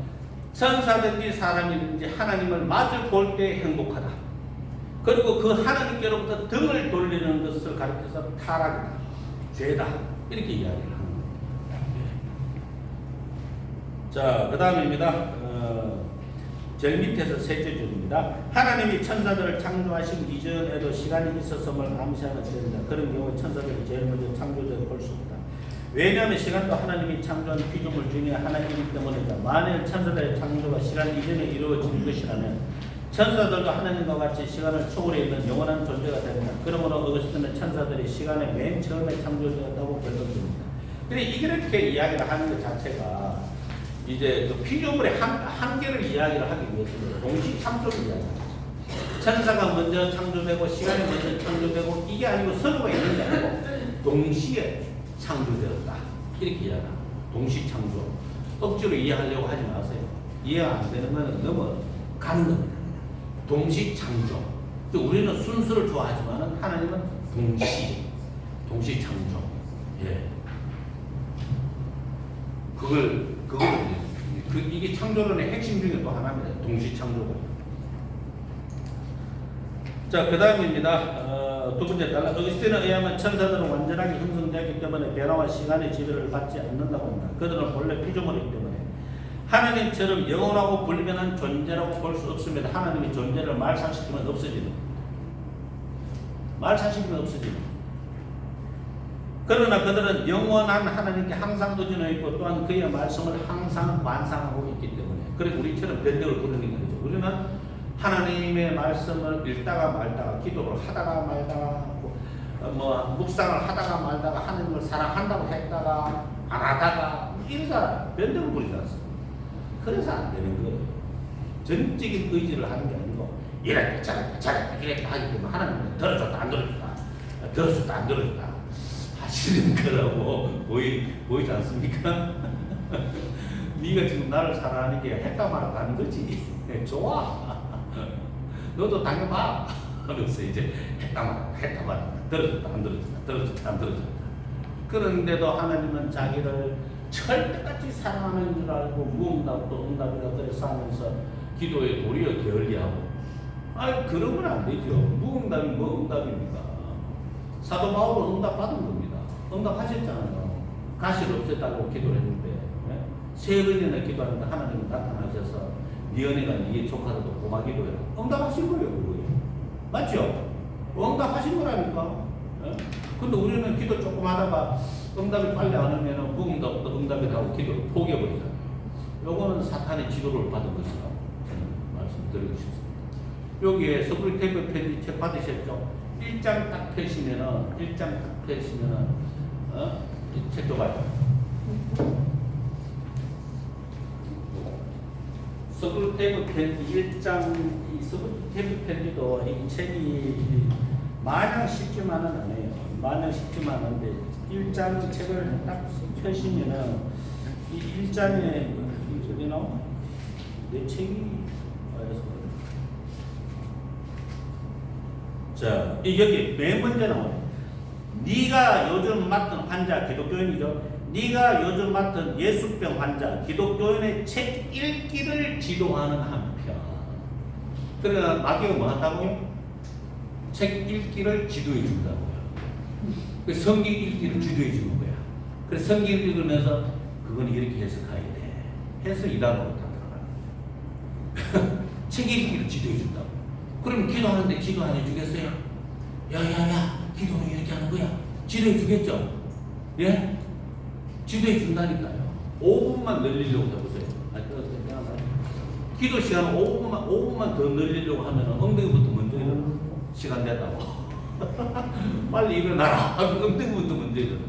천사든지 사람이든지 하나님을 마주 볼 때 행복하다. 그리고 그 하나님께로부터 등을 돌리는 것을 가리켜서 타락이다, 죄다, 이렇게 이야기를 하는 겁니다. 자, 그 다음입니다. 제일 밑에서 셋째 줄입니다. 하나님이 천사들을 창조하신 이전에도 시간이 있었음을 암시하는 때입니다. 그런 경우에 천사들이 제일 먼저 창조되어 볼 수 없다. 왜냐하면 시간도 하나님이 창조한 피조물 중에 하나이기 때문이다. 만일 천사들의 창조가 시간 이전에 이루어진 것이라면 천사들도 하나님과 같이 시간을 초월해 있는 영원한 존재가 됩니다. 그러므로 어거스틴은 천사들이 시간의 맨 처음에 창조되었다고 결론됩니다. 근데 이렇게 이야기를 하는 것 자체가 이제 그 피조물의 한계를 이야기를 하기 위해서 동시 창조를 이야기합니다. 천사가 먼저 창조되고 시간이 먼저 창조되고 이게 아니고 서로가 있는 게 아니고 동시에 창조되었다, 이렇게 이야기합니다. 동시 창조. 억지로 이해하려고 하지 마세요. 이해가 안 되는 건 너무 가는 겁니다. 동시 창조. 우리는 순수를 좋아하지만 하나님은 동시 창조. 예. 이게 창조론의 핵심 중에 또 하나입니다. 동시 창조가. 자, 그 다음입니다. 두 번째 달라. 어거스틴에 의하면 천사들은 완전하게 형성되었기 때문에 변화와 시간의 지배를 받지 않는다고 합니다. 그들은 본래 피조물이기 때문에 하나님처럼 영원하고 불변한 존재라고 볼 수 없습니다. 하나님이 존재를 말살시키면 없어지는. 그러나 그들은 영원한 하나님께 항상 도전해 있고 또한 그의 말씀을 항상 완상하고 있기 때문에, 그래 우리처럼 변덕을 부르는 거죠. 우리는 하나님의 말씀을 읽다가 말다가, 기도를 하다가 말다가, 묵상을 하다가 말다가, 하나님을 사랑한다고 했다가 안 하다가 이러다 변덕을 부리지 않습니다. 그래서 안 되는 거예요. 전적인 의지를 하는 게 아니고 이랬다 저랬다 이랬다 하기 때문에 하나님은 들어줬다 안 들어줬다 하시는 거라고 보이지 않습니까? 네가 지금 나를 사랑하는 게 했다 말았다 하는 거지. 좋아. 너도 당해봐 하면서 이제 했다 말았다 들어줬다 안 들어줬다. 그런데도 하나님은 자기를 철떡같이 사랑하는 줄 알고 무응답도 응답이라 그래서 하면서 기도에 도리어 게을리하고, 그러면 안 되죠. 무응답이 뭐 응답입니까? 사도 바울은 응답 받은 겁니다. 응답하셨잖아요. 가시를 없앴다고 기도를 했는데, 세 번이나 기도하는데 하나님이 나타나셔서 네 은혜가 네 조카들도 고마 기도해라. 응답하신 거예요, 그거예요. 맞죠? 응답하신 거라니까. 근데 우리는 기도 조금 하다가 응답이 빨리 안 오면 무응답도 응답이라고 기도를 포기해버리잖아요. 요거는 사탄의 지도를 받은 것이라고 저는 말씀드리고 싶습니다. 여기에 서브리테이프 편지 책 받으셨죠? 1장 딱 펴시면은 이 책도 봐요. 서브리테이프 편지 1장, 이 서브리테이프 편지도 이 책이 마냥 쉽지만은 않아요. 마냥 쉽지만 않은데 1장 책을 딱 펴시면은 이 1장에 저기 나와 내 책이 자, 여기 맨 먼저 나와요. 네가 요즘 맡은 환자, 기독교인이죠. 네가 요즘 맡은 예수병 환자, 기독교인의 책 읽기를 지도하는 한편. 그러니까 마귀가 뭐 한다고요? 책 읽기를 지도해 준다고요. 성경 읽기를 지도해 주는 거야. 그래서 성경 읽으면서 그건 이렇게 해석해야 돼. 해서 일하고 다 들어가는 거야. 책 읽기를 지도해 준다고. 그럼 기도하는데 기도 안 해주겠어요? 야야야, 기도는 이렇게 하는 거야. 지도해 주겠죠? 예? 지도해 준다니까요. 5분만 늘리려고 해보세요. 기도 시간 5분만 더 늘리려고 하면 엉덩이부터 먼저 일어나. 시간 됐다고. 빨리 일어나라. 엉덩이부터 먼저 일어나.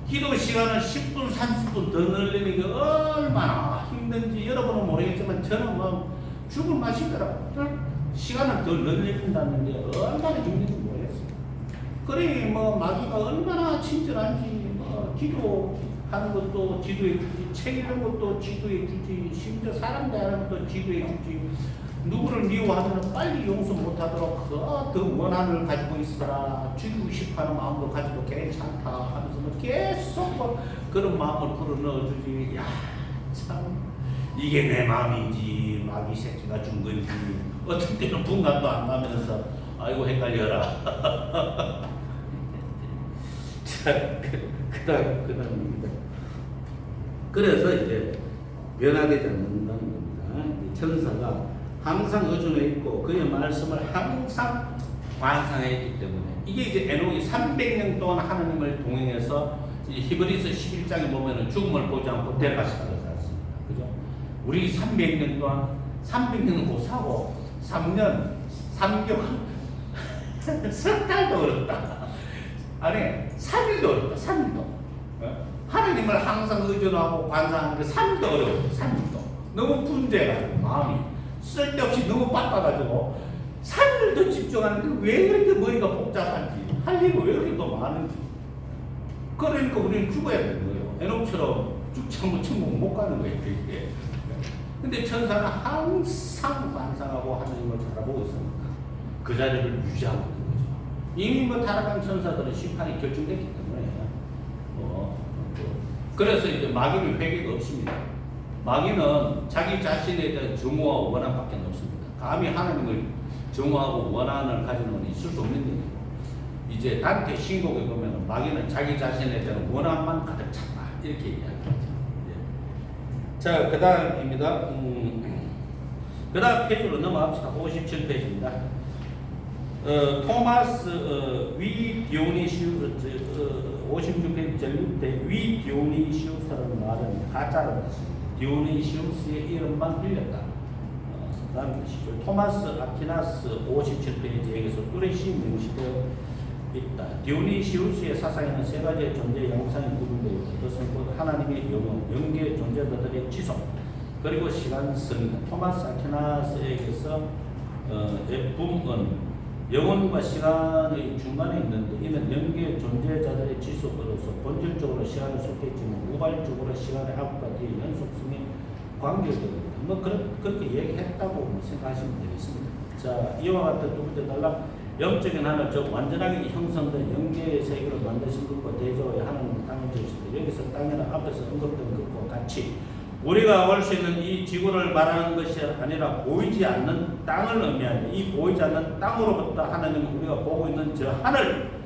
기도 시간을 10분, 30분 더 늘리는 게 얼마나 힘든지 여러분은 모르겠지만 저는 뭐 죽을 맛이더라고요. 시간을 더 늘린다는 게 얼마나 힘든지 모르겠어요. 그래 뭐 마귀가 얼마나 친절한지, 기도하는 것도 지도해 주지, 책 읽는 것도 지도해 주지, 심지어 사람 대하는 것도 지도해 주지, 누구를 미워하면 빨리 용서 못하도록 더 원한을 가지고 있어라, 죽이고 싶어하는 마음도 가지고 괜찮다 하면서 계속 그런 마음을 불어넣어주지. 야, 참 이게 내 마음인지 마귀 새끼가 준 건지 어떤 때는 분간도 안 가면서 아이고 헷갈려라. 자, 그다음입니다. 그래서 이제 변화되지 않는다는 겁니다. 천사가 항상 의존해 있고 그의 말씀을 항상 완성했기 때문에 이게 이제 에녹이 300년 동안 하나님을 동행해서 히브리서 11장에 보면은 죽음을 보지 않고 데려가시다고 하지 않습니까? 그죠? 우리 300년 동안 300년 못 사고 3년 3개월 석 달도 어렵다. 아니 3일도 어렵다. 3일도. 하나님을 항상 의존하고 관상하는 게 3일도 어려워요. 3일도. 너무 분주해가지고 마음이 쓸데없이 너무 바빠가지고 3일도 집중하는데 왜 그렇게 머리가 복잡한지 할 일이 왜 이렇게 또 많은지. 그러니까 우리는 죽어야 되는 거예요. 에녹처럼 죽창고 천국 못 가는 거예요. 이게. 근데 천사는 항상 관상하고 하나님을 바라보고 있습니다. 그 자리를 유지하고 있는 거죠. 이미 뭐 타락한 천사들은 심판이 결정됐기 때문에 그래서 이제 마귀는 회개가 없습니다. 마귀는 자기 자신에 대한 증오와 원한밖에 없습니다. 감히 하나님을 증오하고 원한을 가지는 건 있을 수 없는 얘기고, 이제 단테 신곡에 보면 마귀는 자기 자신에 대한 원한만 가득 찼다 이렇게 이야기하죠. 예. 자, 그 다음입니다. 그 다음 페이지로 넘어갑시다. 57페이지입니다. 토마스 위 디오니시우스 56페이지 전립대 위 디오니시우스라는 말은 가짜라는 뜻입니다. 디오니시우스의 이름만 빌렸다. 다음 것이죠. 토마스 아퀴나스 57페이지에 여기서 뚜레시 명시되어 있다. 디오니시우스의 사상에는 세 가지의 존재 양상이 구분되어 있다. 그것은 곧 하나님의 영혼, 영계 존재자들의 지속, 그리고 시간성이다. 토마스 아퀴나스에게서 F은 영혼과 시간의 중간에 있는데 이는 영계 존재자들의 지속으로서 본질적으로 시간을 속했지만 우발적으로 시간의 앞과 뒤의 연속성이 관계적입니다. 뭐 그렇게 얘기했다고 생각하시면 되겠습니다. 자, 이와 같은 두 번째 단락 영적인 하늘, 즉 완전하게 형성된 영계의 세계를 만드신 것과 대조의 하나님을 땅에 주시되 여기서 땅이나 앞에서 언급된 것과 같이 우리가 올 수 있는 이 지구를 말하는 것이 아니라 보이지 않는 땅을 의미하는데 이 보이지 않는 땅으로부터 하나님은 우리가 보고 있는 저 하늘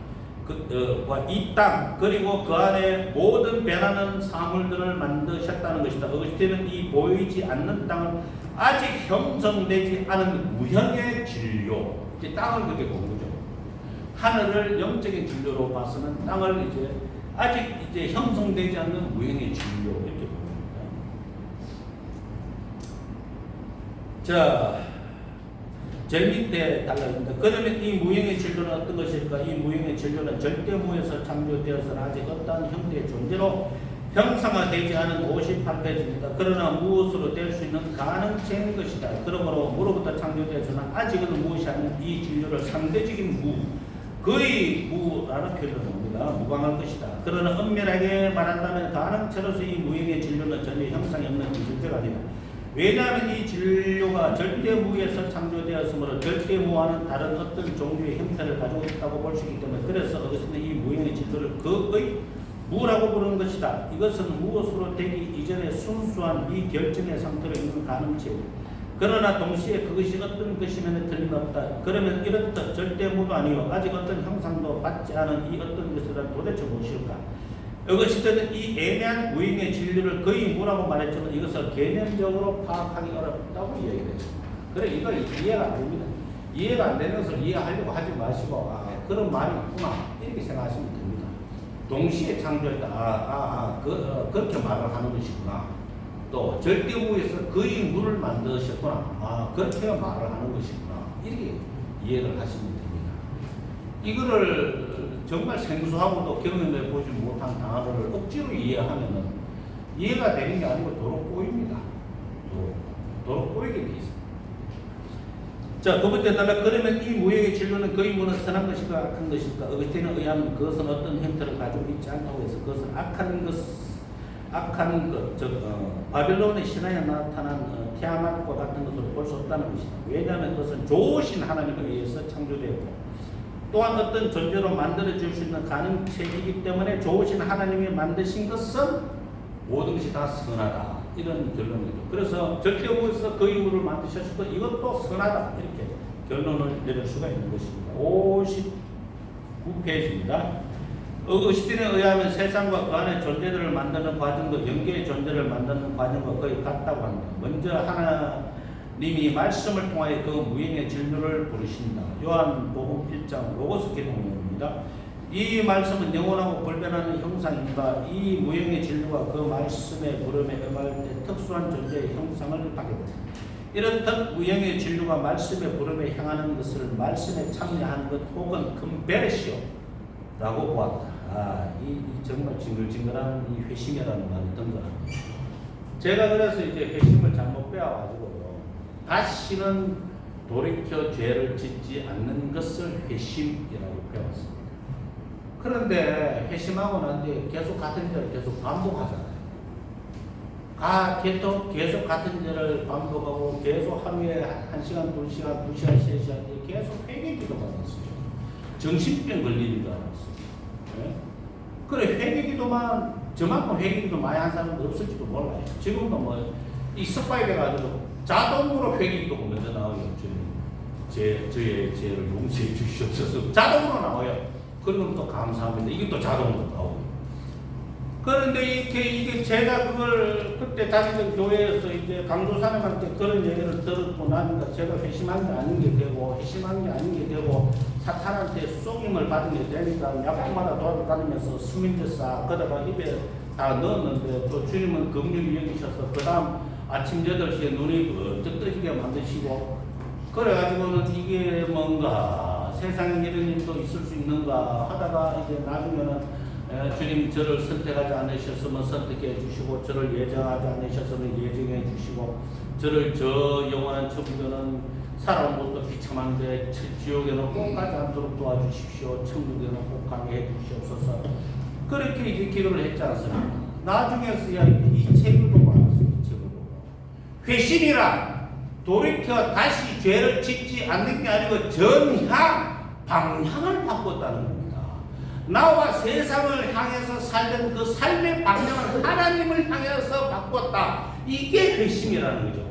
이 땅 그리고 그 안에 모든 변하는 사물들을 만드셨다는 것이다. 어거스틴은 이 보이지 않는 땅을 아직 형성되지 않은 무형의 진료, 이제 땅을 그렇게 본 거죠. 하늘을 영적인 진료로 봐서는 땅을 이제 아직 이제 형성되지 않는 무형의 진료 이렇게 봅니다. 자, 제일 밑에 달라집니다. 그러면 이 무형의 진료는 어떤 것일까? 이 무형의 진료는 절대무에서 창조되어서는 아직 어떠한 형태의 존재로 형상화되지 않은 58페이지입니다. 그러나 무엇으로 될 수 있는 가능체인 것이다. 그러므로 무로부터 창조되어서는 아직은 무엇이 아닌 이 진료를 상대적인 무, 거의 무라는 표현을 합니다. 무방할 것이다. 그러나 엄밀하게 말한다면 가능체로서 이 무형의 진료는 전혀 형상이 없는 존재가 아니다. 왜냐하면 이 진료가 절대무에서 창조되었으므로 절대무와는 다른 어떤 종류의 형태를 가지고 있다고 볼 수 있기 때문에 그래서 어거스틴은 이 무형의 진료를 그의 무라고 부르는 것이다. 이것은 무엇으로 되기 이전에 순수한 미결정의 상태로 있는 가능체이다. 그러나 동시에 그것이 어떤 것이면 틀림없다. 그러면 이렇듯 절대무도 아니요 아직 어떤 형상도 받지 않은 이 어떤 것이란 도대체 무엇일까? 어거스틴은 이 애매한 무형의 진료를 거의 무라고 말했지만 이것을 개념적으로 파악하기 어렵다고 이야기했습니다. 그래 이걸 이해가 안 됩니다. 이해가 안 되는 것을 이해하려고 하지 마시고 그런 말이 있구나 이렇게 생각하시면 됩니다. 동시에 창조했다. 그렇게 말을 하는 것이구나. 또 절대무에서 거의 무를 만드셨구나. 그렇게 말을 하는 것이구나. 이렇게 이해를 하시면 됩니다. 이거를 정말 생소하고도 경험해 보지 못한 단어를 억지로 이해하면은 이해가 되는 게 아니고 도로 꼬입니다. 도로 꼬이게 돼 있습니다. 자, 두 번째 단락. 그러면 이 무형의 진료는 거의 무는 선한 것일까 악한 것일까? 어거스틴에 의하면 그것은 어떤 형태를 가지고 있지 않다고 해서 그것은 악한 것, 즉 바빌론의 신화에 나타난 티아mat과 같은 것으로 볼 수 없다는 것이다. 왜냐하면 그것은 좋으신 하나님에 의해서 창조되었고 또한 어떤 존재로 만들어질 수 있는 가능체이기 때문에 좋으신 하나님이 만드신 것은 모든 것이 다 선하다. 이런 결론이죠. 그래서 절대부에서 그 이유를 만드셨고 이것도 선하다 이렇게 결론을 내릴 수가 있는 것입니다. 59페이지입니다. 어거스틴에 의하면 세상과 그 안에 존재들을 만드는 과정도 영계의 존재를 만드는 과정과 거의 같다고 합니다. 먼저 하나님이 말씀을 통하여 그 무형의 진리를 부르신다. 요한복음 1장 로고스 기독론입니다. 이 말씀은 영원하고 불변하는 형상인가 이 무형의 진리가 그 말씀의 부름에 응할 때 특수한 존재의 형상을 하게 됩니다. 이런 무형의 진리가 말씀의 부름에 향하는 것을 말씀에 참여하는 것 혹은 금베레시오 라고 보았다. 이 정말 징글징글한 이 회심이라는 말이 등장합니다. 제가 그래서 이제 회심을 잘못 배워가지고 다시는 돌이켜 죄를 짓지 않는 것을 회심이라고 배웠습니다. 그런데 회심하고 난 뒤에 계속 같은 죄를 계속 반복하잖아요. 계속 같은 죄를 반복하고 계속 하루에 1시간, 2시간, 2시간, 3시간 계속 회개기도만 했어요. 정신병 걸리는 줄 알았어요. 네? 그래 회개기도만 저만큼 회개기도 많이 한 사람도 없을지도 몰라요. 지금도 뭐 이 습관이 돼가지고 자동으로 회개기도가 먼저 나와요. 저의 죄를 용서해 주시옵소서 자동으로 나와요. 그러면 또 감사합니다. 이게 또 자동으로 나오고. 그런데 이게 제가 그걸 그때 다니던 교회에서 이제 강도사님한테 그런 얘기를 듣고 나니까 제가 회심한 게 아닌 게 되고 회심한 게 아닌 게 되고 사탄한테 속임을 받은 게 되니까 약국마다 돌아다니면서 수민제 싹 그다가 입에 다 넣었는데 또 주님은 긍휼히 여기셔서 그 다음 아침 8시에 눈이 번쩍 뜨지게 만드시고 그래가지고는 이게 뭔가 세상에 이런 일도 있을 수 있는가 하다가 이제 나중에는 주님 저를 선택하지 않으셨으면 선택해 주시고 저를 예정하지 않으셨으면 예정해 주시고 저를 저 영원한 천국에는 살아온 것도 비참한데 지옥에는 꼭 가지 않도록 도와주십시오. 천국에는 꼭 가게 해 주시옵소서. 그렇게 이제 기도를 했지 않습니까? 나중에서야 이 책을 보고 알았어요. 이 책을 보고 회심이라 돌이켜 다시 죄를 짓지 않는 게 아니고 전향 방향을 바꿨다는 겁니다. 나와 세상을 향해서 살던 그 삶의 방향을 하나님을 향해서 바꿨다. 이게 회심이라는 거죠.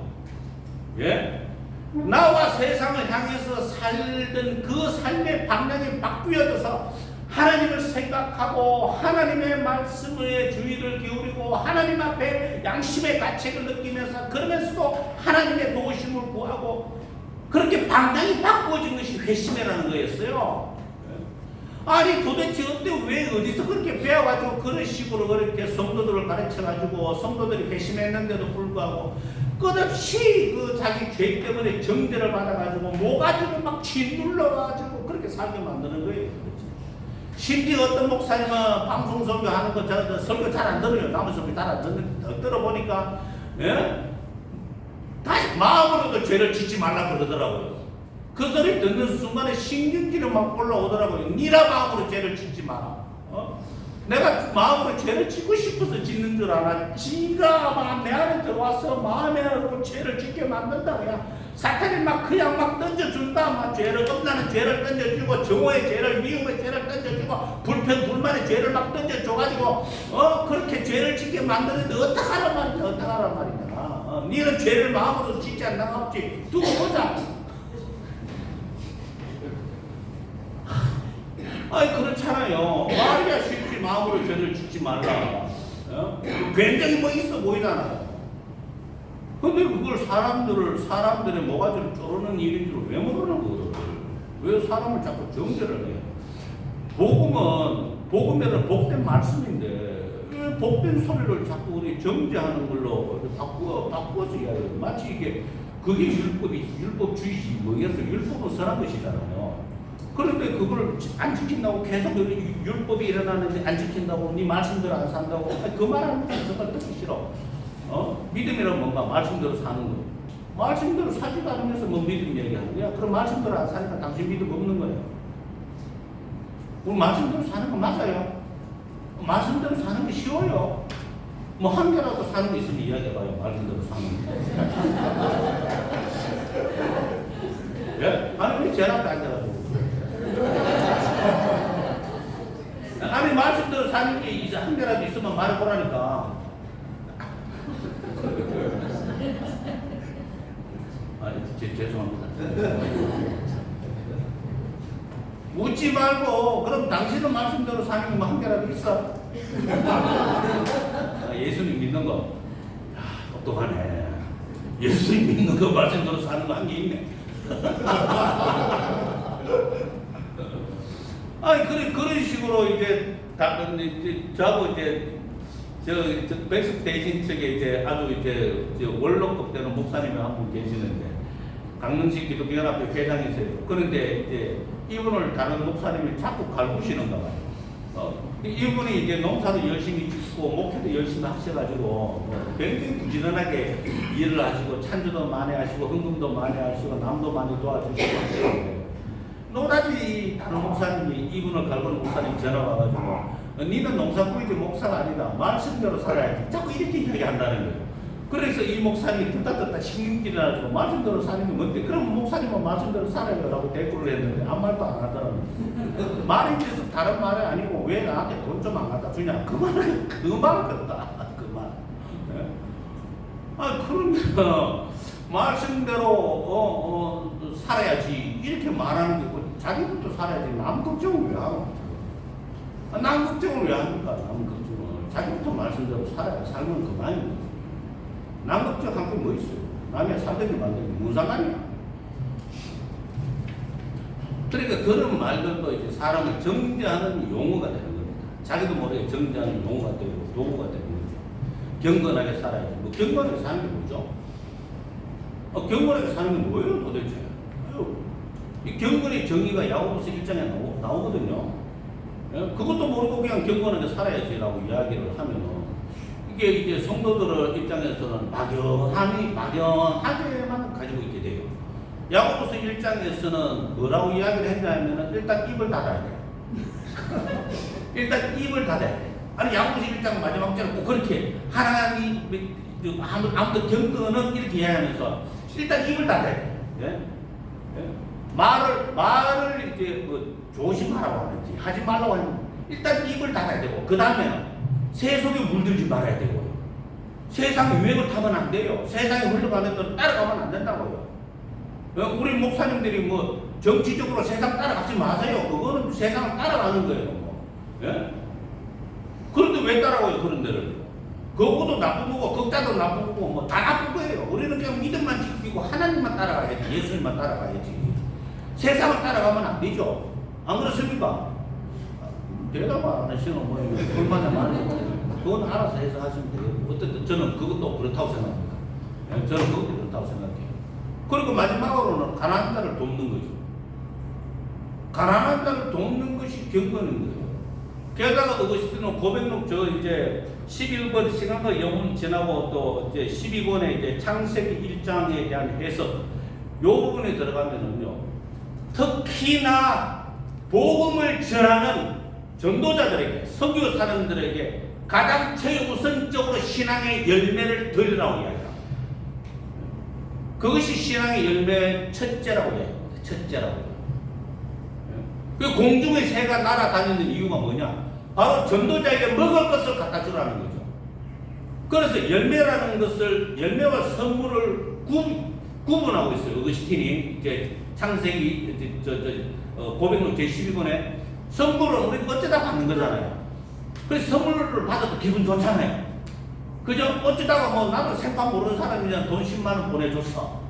예? 나와 세상을 향해서 살던 그 삶의 방향이 바뀌어져서 하나님을 생각하고 하나님의 말씀에 주의를 기울이고 하나님 앞에 양심의 가책을 느끼면서 그러면서도 하나님의 도우심을 구하고 그렇게 방향이 바꾸어진 것이 회심이라는 거였어요. 아니 도대체 왜 어디서 그렇게 배워가지고 그런 식으로 그렇게 성도들을 가르쳐가지고 성도들이 회심했는데도 불구하고 끝없이 그 자기 죄 때문에 정죄를 받아가지고 모가지를 막 짓눌러가지고 그렇게 살게 만드는 거예요. 심지어 어떤 목사님은 방송 설교하는 거 저 설교 잘 안 들어요. 남의 설교 잘 안 들어보니까 예? 다시 마음으로도 죄를 짓지 말라 그러더라고요. 그 소리 듣는 순간에 신경질이 막 올라오더라고요. 니라 마음으로 죄를 짓지 마라. 내가 마음으로 죄를 짓고 싶어서 짓는 줄 알아. 지가 내 안에 들어와서 마음에 죄를 짓게 만든다. 그냥 사탄이 막 그냥 막 던져준다. 막 죄를 겁나는 죄를 던져주고 정오의 죄를 미움의 죄를 던져주고 불평 불만의 죄를 막 던져줘가지고 그렇게 죄를 짓게 만드는데 어떡하란 말이냐. 어떡하란 말이냐. 니는 죄를 마음으로 짓지 않나 없지. 두고 보자. 아니 그렇잖아요. 말이야 쉽지 마음으로 죄를 짓지 말라. 굉장히 뭐 있어 보이잖아요. 근데 그걸 사람들의 모가지를 쪼르는 일인 줄 왜 모르는 거를? 왜 사람을 자꾸 정죄를 해? 복음에는 복된 말씀인데 왜 복된 소리를 자꾸 우리 정죄하는 걸로 바꾸어서 이야기해요. 마치 이게 그게 율법주의지 뭐겠어? 율법은 선한 것이잖아요. 그런데 그걸 안 지킨다고 계속 율법이 일어나는데 안 지킨다고 네 말씀대로 안 산다고 그 말하는 거 정말 듣기 싫어. 믿음이란 뭔가 말씀대로 사는 거. 말씀대로 사지도 않으면서 뭐 믿음 얘기하는 거야. 그럼 말씀대로 안 사니까 당신 믿음 없는 거예요. 우리 말씀대로 사는 거 맞아요. 말씀대로 사는 게 쉬워요. 뭐 한 개라도 사는 거 있으면 이야기해봐요. 말씀대로 사는 거. 예? 아니 왜 제 앞에 앉아가지고 아니 말씀대로 사는 게 이제 한 개라도 있으면 말해보라니까. 죄송합니다. 묻지 말고 그럼 당신은 말씀대로 사는 거 한 개라도 있어? 예수님 믿는 거, 야, 똑똑하네. 예수님 믿는 거 말씀대로 사는 거 한 개 있네. 아니 그런 식으로 이제 저하고 이제 저 백석 대신 측에 이제 아주 이제 원로급 되는 목사님이 한 분 계시는데 강릉시 기독교연합회 회장이세요. 그런데 이제 이분을 다른 목사님이 자꾸 갈구시는가 봐요. 이분이 이제 농사도 열심히 짓고 목회도 열심히 하셔가지고 굉장히 부지런하게 일을 하시고 찬주도 많이 하시고 헌금도 많이 하시고 남도 많이 도와주시고 노다지 다른 목사님이 이분을 갈구는 목사님 전화 와가지고 니는 농사 꾸이지 목사가 아니다. 말씀대로 살아야지. 자꾸 이렇게 이야기한다는 거예요. 그래서 이 목사님이 듣다 신경질이 나가지고 말씀대로 사는 게 뭔데? 그럼 목사님은 말씀대로 살아요 라고 대꾸를 했는데 아무 말도 안 하더라고요. 말이 돼서 다른 말이 아니고 왜 나한테 돈 좀 안 갖다 주냐? 그 말을 같다. 그 말. 네? 그러면 말씀대로 살아야지 이렇게 말하는 게 자기부터 살아야지 남 걱정을 왜 하고? 남 걱정을 왜 합니까? 남 걱정을 자기부터 말씀대로 살면 그만이지. 남 걱정한 게 뭐 있어요? 남의 살든지 말든지 무슨 상관이야? 그러니까 그런 말들도 이제 사람을 정죄하는 용어가 되는 겁니다. 자기도 모르게 정죄하는 용어가 되고 도구가 되는 거죠. 경건하게 살아야지. 뭐 경건하게 사는 게 뭐죠? 경건하게 사는 게 뭐예요 도대체? 이 경건의 정의가 야고보서 1장에 나오거든요. 그것도 모르고 그냥 경건하게 살아야지라고 이야기를 하면은 이게 이제 성도들 입장에서는 막연하게만 가지고 있게 돼요. 야고보서 1장에서는 뭐라고 이야기를 했냐면은 일단 입을 닫아야 돼. 일단 입을 닫아야 돼. 아니 야고보서 1장 마지막 절에 꼭 그렇게 하나님 아무튼 경건은 이렇게 이야기하면서 일단 입을 닫아야 돼. 예? 예? 말을 이제 조심하라고 하는지 하지 말라고 하는지 일단 입을 닫아야 되고 그 다음에는 세속에 물들지 말아야 되고요. 세상 유행을 타면 안 돼요. 세상에 흘러가는 건 따라가면 안 된다고요. 우리 목사님들이 뭐 정치적으로 세상 따라가지 마세요. 그거는 세상을 따라가는 거예요. 뭐. 예? 그런데 왜 따라가요? 그런 데를. 그거도 나쁜 거고 극자도 나쁜 거고 뭐 다 나쁜 거예요. 우리는 그냥 믿음만 지키고 하나님만 따라가야지. 예수님만 따라가야지. 세상을 따라가면 안 되죠. 안 그렇습니까? 대답 안 하시는 모양이에요. 얼마나 많이 그건 알아서 해서 하시면 돼요. 어쨌든 저는 그것도 그렇다고 생각합니다. 저는 그것도 그렇다고 생각해요. 그리고 마지막으로는 가난한 자를 돕는 거죠. 가난한 자를 돕는 것이 경건인 거예요. 게다가 어거스틴은 고백록 이제 11권 시간과 영혼 지나고 또 이제 12권의 이제 창세기 1장에 대한 해석 요 부분에 들어가면은요. 특히나 복음을 전하는 전도자들에게 선교 사람들에게 가장 최우선적으로 신앙의 열매를 드리라고 이야기합니다. 그것이 신앙의 열매 첫째라고 이야기합니다. 첫째라고. 그 공중의 새가 날아다니는 이유가 뭐냐? 바로 전도자에게 먹을 것을 갖다 주라는 거죠. 그래서 열매라는 것을 열매와 선물을 구분하고 있어요. 어거스틴이 이제 창세기 고백록 제12권에 선물은 우리 어쩌다 받는 거잖아요. 그래서 선물을 받아도 기분 좋잖아요. 그죠? 어쩌다가 뭐 나도 생판 모르는 사람이냐 돈 10만 원 보내줬어.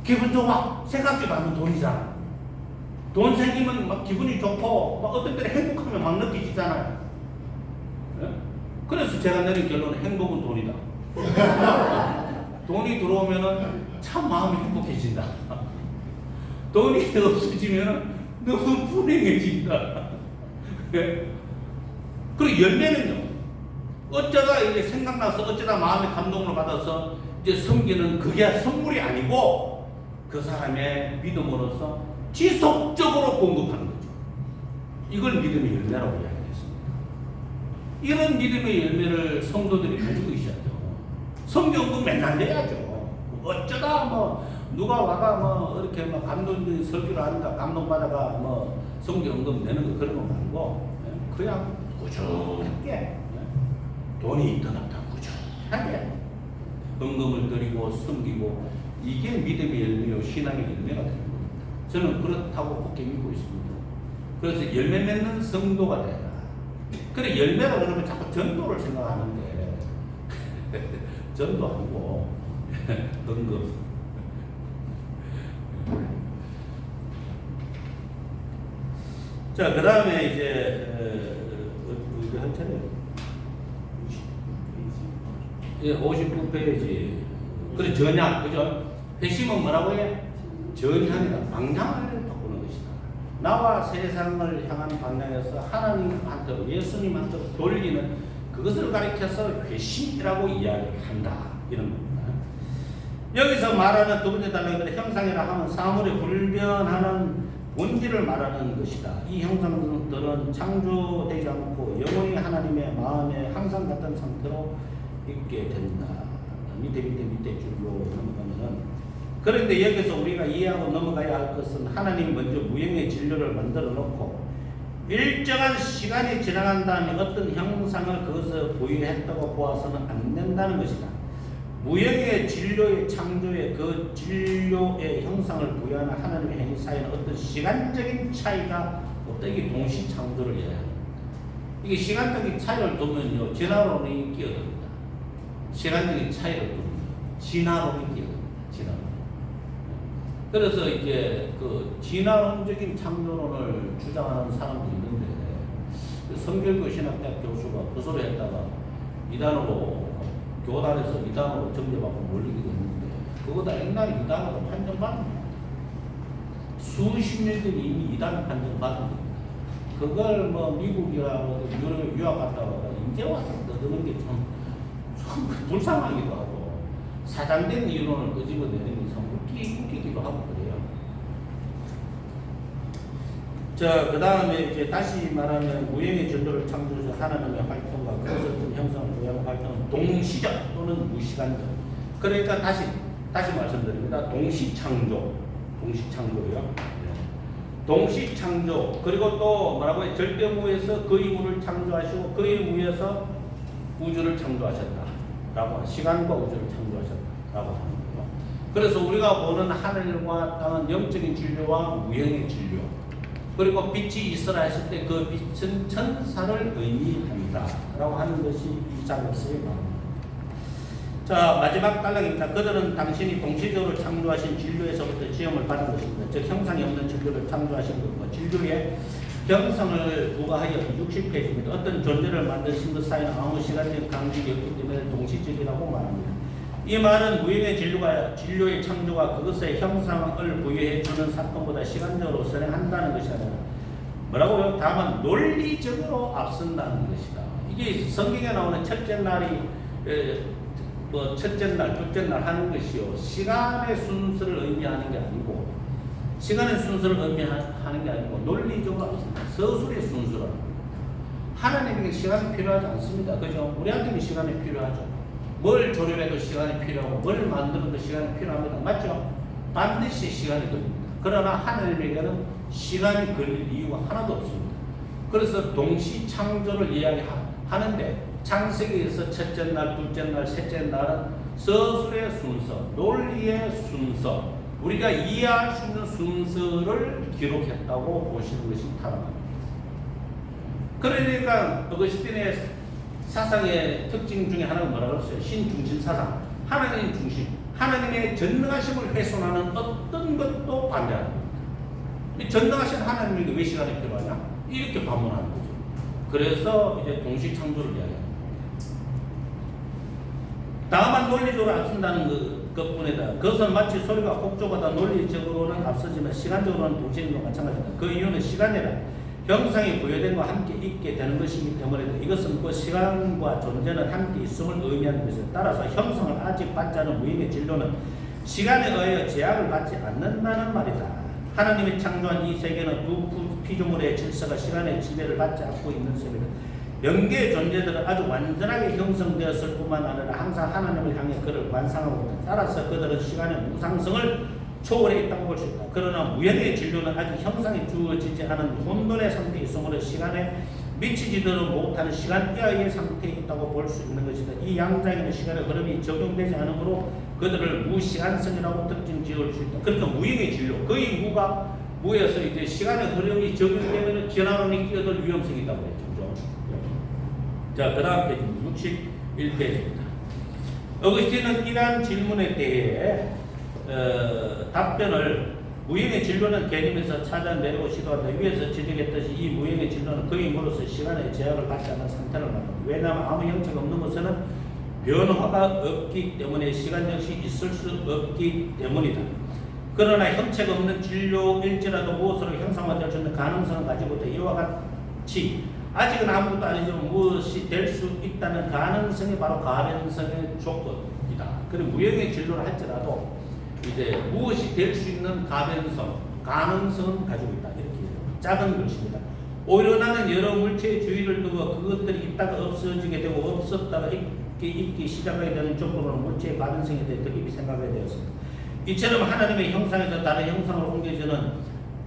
기분 좋아. 생각지도 않는 돈이잖아. 돈 생기면 막 기분이 좋고 막 어떤 때는 행복하면 막 느끼지잖아요. 네? 그래서 제가 내린 결론은 행복은 돈이다. 돈이 들어오면은 참 마음이 행복해진다. 돈이 없어지면은 너무 불행해진다. 네? 그리고 열매는요. 어쩌다 이제 생각나서 어쩌다 마음의 감동을 받아서 이제 섬기는 그게 선물이 아니고 그 사람의 믿음으로서 지속적으로 공급하는 거죠. 이걸 믿음의 열매라고 이야기했습니다. 이런 믿음의 열매를 성도들이 가지고 있어야죠. 성경도 맨날 내야죠. 어쩌다 뭐 누가 와가 뭐 이렇게 뭐 감동적인 설교를 하니까 감동받아가 뭐 성경금 내는 거 그런 거 말고 그냥 꾸준하게 돈이 있든 없든 꾸준하게 헌금을 드리고 섬기고 이게 믿음의 열매요 신앙의 열매가 되는 겁니다. 저는 그렇다고 굳게 믿고 있습니다. 그래서 열매 맺는 성도가 되라. 그래 열매라 그러면 자꾸 전도를 생각하는데 전도 아니고 등급. 자, 그 다음에 이제 이거 한 차례 59페이지. 그래 전향, 그죠? 회심은 뭐라고 해? 전향이다. 방향을 바꾸는 것이다. 나와 세상을 향한 방향에서 하나님한테로 예수님한테로 돌리는 그것을 가리켜서 회심이라고 이야기한다. 이런 겁니다. 여기서 말하는 두 번째 단락에 형상이라 하면 사물에 불변하는 본질을 말하는 것이다. 이 형상들은 창조되지 않고 영원히 하나님의 마음에 항상 같은 상태로 있게 된다. 밑에 줄로 넘어가면은 그런데 여기서 우리가 이해하고 넘어가야 할 것은 하나님 먼저 무형의 진료를 만들어 놓고 일정한 시간이 지나간 다음에 어떤 형상을 그것을 보유했다고 보아서는 안 된다는 것이다. 무형의 진료의 창조의 그 진료의 형상을 부여하는 하나님의 행위 사이에는 어떤 시간적인 차이가 없다. 이게 동시 창조를 이야기합니다. 이게 시간적인 차이를 두면요 진화론이 끼어듭니다. 시간적인 차이를 둡니다. 진화론이 끼어듭니다. 진화론. 그래서 이제 그 진화론적인 창조론을 주장하는 사람도 있는데 성결교 신학대학 교수가 그 소리 했다가 이단으로 교단에서 이단으로 정죄받고 몰리기도 했는데 그거다 옛날에 이단으로 판정받는 수십 년 전에 이미 이단 판정받은 겁니다. 그걸 뭐 미국이라고 유학 갔다가 이제 와서 떠드는 게 좀 불쌍하기도 하고 사장된 이론을 끄집어내는 게 참 웃기기도 하고 그래요. 자, 그 다음에 이제 다시 말하면 무형의 전도를 창조해서 하나님의 활동과 그것을 좀 형상을 부여하는 활동은 동시적 또는 무시간적. 그러니까 다시 말씀드립니다. 동시창조요. 동시창조. 그리고 또 뭐라고 해? 절대무에서 그의 무를 창조하시고 그의 무에서 우주를 창조하셨다라고 시간과 우주를 창조하셨다라고 하는 거예요. 그래서 우리가 보는 하늘과 땅은 영적인 진료와 무형의 진료. 그리고 빛이 있으라 했을 때 그 빛은 천사를 의미합니다. 라고 하는 것이 이 장에서의 말입니다. 자, 마지막 단락입니다. 그들은 당신이 동시적으로 창조하신 진료에서부터 지음을 받은 것입니다. 즉 형상이 없는 진료를 창조하신 것과 진료의 형상을 부과하여 60페이지입니다. 어떤 존재를 만드신 것 사이는 아무 시간적 간격이 없기 때문에 동시적이라고 말합니다. 이 말은 무형의 진료의 창조가 그것의 형상을 부여해 주는 사건보다 시간적으로 선행한다는 것이 아니라 뭐라고요? 다만 논리적으로 앞선다는 것이다. 이게 성경에 나오는 첫째 날이 첫째 날, 둘째 날 하는 것이요 시간의 순서를 의미하는 게 아니고 시간의 순서를 의미하는 게 아니고 논리적으로 앞선다. 서술의 순서라. 하나님에게 시간이 필요하지 않습니다. 그죠? 우리한테는 시간이 필요하죠. 뭘 조립해도 시간이 필요하고 뭘 만들어도 시간이 필요합니다. 맞죠? 반드시 시간이 걸립니다. 그러나 하나님에게는 시간이 걸릴 이유가 하나도 없습니다. 그래서 동시 창조를 이야기하는데 창세기에서 첫째 날, 둘째 날, 셋째 날은 서술의 순서, 논리의 순서, 우리가 이해할 수 있는 순서를 기록했다고 보시는 것이 타당합니다. 그러니까 어거스틴의 사상의 특징 중에 하나가 뭐라고 했어요? 신중심 사상. 하나님 중심. 하나님의 전능하심을 훼손하는 어떤 것도 반대하는 겁니다. 전능하신 하나님에게 왜 시간이 필요하냐? 이렇게 반문하는 거죠. 그래서 이제 동시 창조를 이야기합니다. 다만 논리적으로 앞선다는 것뿐이다. 그것은 마치 소리가 곡조보다 논리적으로는 앞서지만 시간적으로는 동시인과 마찬가지다. 그 이유는 시간이라 형상이 부여된 것과 함께 있게 되는 것이기 때문에 이것은 그 시간과 존재는 함께 있음을 의미하는 것이다. 따라서 형성을 아직 받지 않은 무형의 진료는 시간에 의하여 제약을 받지 않는다는 말이다. 하나님이 창조한 이 세계는 두 피조물의 질서가 시간의 지배를 받지 않고 있는 셈이다. 영계의 존재들은 아주 완전하게 형성되었을 뿐만 아니라 항상 하나님을 향해 그를 관상하고 있다. 따라서 그들은 시간의 무상성을 초월해 있다고 볼 수 있다. 그러나 무형의 진료는 아직 형상이 주어지지 않은 혼돈의 상태에 있으므로 시간의 미치지도 못하는 시간 이하의 상태에 있다고 볼 수 있는 것이다. 이 양장에는 시간의 흐름이 적용되지 않으므로 그들을 무시간성이라고 특징 지을 수 있다. 그러니까 무형의 진료, 거의 무에서 이제 시간의 흐름이 적용되면 전환원이 끼어들 위험성이 있다고 했죠. 자, 그 다음 페이지 61페이지입니다. 어거스틴은 이러한 질문에 대해 답변을 무형의 진로는 개념에서 찾아내려고 시도한다. 위에서 지적했듯이 이 무형의 진로는 거의으로서 시간의 제약을 받지 않은 상태를 말합니다. 왜냐하면 아무 형체가 없는 것은 변화가 없기 때문에 시간 역시 있을 수 없기 때문이다. 그러나 형체가 없는 진료일지라도 무엇으로 형상화될 수 있는 가능성을 가지고 있다. 이와 같이 아직은 아무것도 아니지만 무엇이 될 수 있다는 가능성이 바로 가변성의 조건이다. 그리고 무형의 진로를 할지라도 이제 무엇이 될 수 있는 가변성, 가능성은 가지고 있다. 이렇게 작은 것입니다. 오히려 나는 여러 물체의 주의를 두고 그것들이 있다가 없어지게 되고 없었다가 있기 시작하게 되는 쪽으로는 물체의 가변성에 대해 더 깊이 생각하게 되었습니다. 이처럼 하나님의 형상에서 다른 형상으로 옮겨지는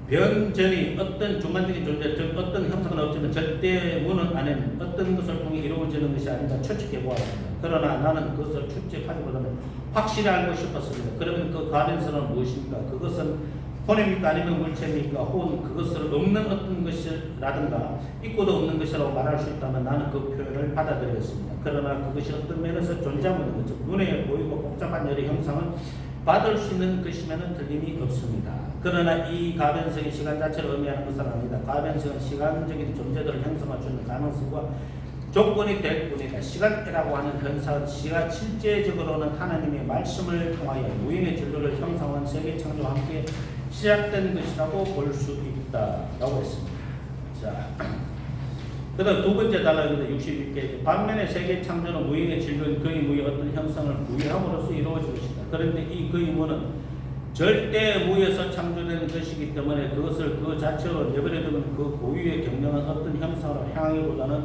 변전이 어떤 중간적인 존재, 즉 어떤 형상은 없지만 절대 무는 안에는 어떤 것을 통해 이루어지는 것이 아니다 추측해 보았습니다. 그러나 나는 그것을 추측하기보다는 확실히 알고 싶었습니다. 그러면 그 가변성은 무엇입니까? 그것은 혼입니까? 아니면 물체입니까? 혹은 그것을 없는 어떤 것이라든가 있고도 없는 것이라고 말할 수 있다면 나는 그 표현을 받아들였습니다. 그러나 그것이 어떤 면에서 존재하고 있는 것, 즉 눈에 보이고 복잡한 여러 형상을 받을 수 있는 것이면 틀림이 없습니다. 그러나 이 가변성이 시간 자체를 의미하는 것은 아닙니다. 가변성은 시간적인 존재들을 형성할 수 있는 가능성과 조건이 될 뿐이다. 시간이라고 하는 현상은 실제적으로는 하나님의 말씀을 통하여 무형의 진로를 형성한 세계 창조와 함께 시작된 것이라고 볼 수 있다라고 했습니다. 자, 그다음 두 번째 단락입니다. 62페이지. 반면에 세계 창조는 무형의 진로인 그의 무의 어떤 형성을 부여함으로써 이루어질 것이다. 그런데 이 그의 무는 절대 무에서 창조된 것이기 때문에 그것을 그 자체로 내버려두면 그 고유의 경영은 어떤 형상으로 향하기보다는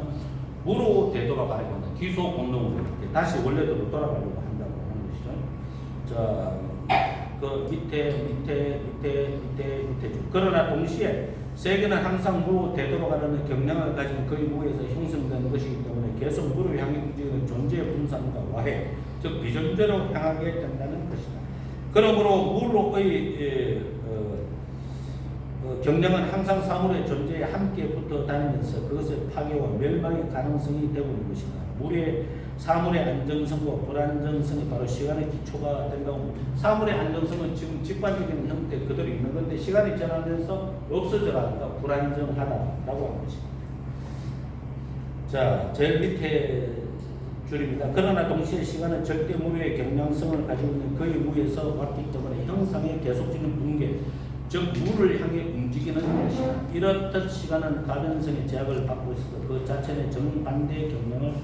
무로 되돌아가려고 한다. 기소 공동으로 다시 원래대로 돌아가려고 한다고 하는 것이죠. 자, 그 밑에 쭉. 그러나 동시에 세계는 항상 무로 되돌아가려는 경향을 가진 그의 무에서 형성된 것이기 때문에 계속 무를 향해 움직이는 존재의 분산과 와해, 즉 비존재로 향하게 된다는 것이다. 그러므로 무로의 경량은 항상 사물의 존재에 함께 붙어 다니면서 그것의 파괴와 멸망의 가능성이 되고 있는 것이다. 사물의 안정성과 불안정성이 바로 시간의 기초가 된다고 합니다. 사물의 안정성은 지금 직관적인 형태 그대로 있는 건데 시간이 지나면서 없어져가니까 불안정하다라고 하는 것입니다. 자, 제일 밑에 줄입니다. 그러나 동시에 시간은 절대 무의 경량성을 가지고 있는 그의 무에서 왔기 때문에 형상의 계속적인 붕괴, 즉 무를 향해 움직이는 것이다. 이렇듯 시간은 가변성의 제약을 받고 있어서 그 자체는 정반대의 경향을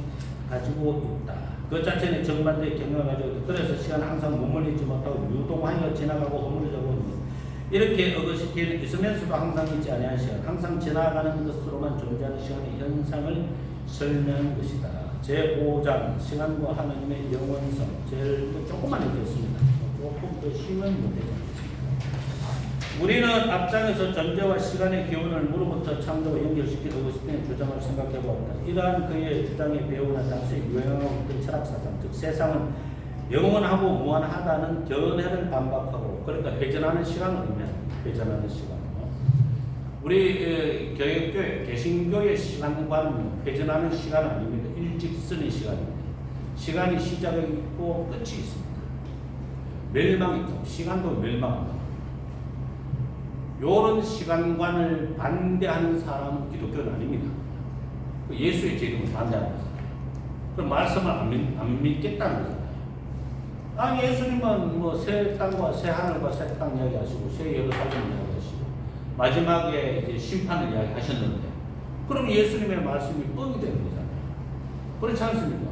가지고 있다. 그 자체는 정반대의 경향을 가지고 있다. 그래서 시간은 항상 머물리지 못하고 유동하여 지나가고 허물어져고 있는 이렇게 어거스틴은 있으면서도 항상 있지 아니한 시간, 항상 지나가는 것으로만 존재하는 시간의 현상을 설명한 것이다. 제5장 시간과 하나님의 영원성 제일 조금만 읽겠습니다. 조금 더 쉬운 문제입니다. 우리는 앞장에서 존재와 시간의 기원을 무로부터 창조와 연결시킨 어거스틴의 주장을 생각해 보았다. 이러한 그의 주장의 배우나 당시에 유행하고 있던 철학사상, 즉 세상은 영원하고 무한하다는 견해를 반박하고, 그러니까 회전하는 시간을 의미합니다. 회전하는 시간. 우리 교회교회 개신교의 시간과는 회전하는 시간 아닙니다. 일직선의 시간입니다. 시간이 시작이 있고 끝이 있습니다. 멸망이 있고 시간도 멸망합니다. 이런 시간관을 반대하는 사람은 기독교는 아닙니다. 예수의 제도를 반대하는 거잖아요. 그럼 말씀을 안 믿겠다는 거잖아요. 아, 예수님은 뭐 새 땅과 새 하늘과 새 땅 이야기하시고 새 예루살렘 이야기하시고 마지막에 이제 심판을 이야기하셨는데, 그럼 예수님의 말씀이 뻥이 되는 거잖아요. 그렇지 않습니까?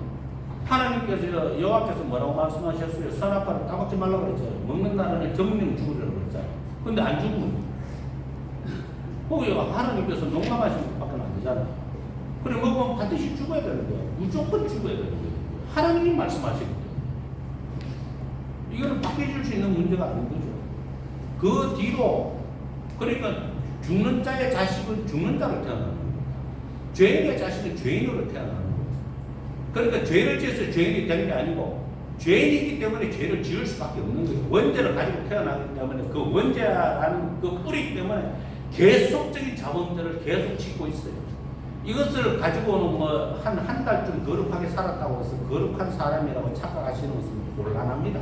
하나님께서 여호와께서 뭐라고 말씀하셨어요? 선악과를 따먹지 말라고 그랬잖아요. 먹는 날에는 정령 죽으려고 그랬잖아요. 근데 안 죽으면 거기 하나님께서 농담하신 것밖에 안 되잖아요. 그래 먹으면 반드시 죽어야 되는 거예요. 무조건 죽어야 되는 거예요. 하나님이 말씀하시기 때문에 이거는 바뀌어질 수 있는 문제가 아닌 거죠. 그 뒤로 그러니까 죽는 자의 자식은 죽는 자를 태어나는 거예요. 죄인의 자신은 죄인으로 태어나는 거예요. 그러니까 죄를 지어서 죄인이 된 게 아니고 죄인이기 때문에 죄를 지을 수밖에 없는 거예요. 원죄를 가지고 태어나기 때문에 그 원죄라는 그 뿌리 때문에 계속적인 자본들을 계속 짓고 있어요. 이것을 가지고는 뭐 한 달쯤 거룩하게 살았다고 해서 거룩한 사람이라고 착각하시는 것은 곤란합니다.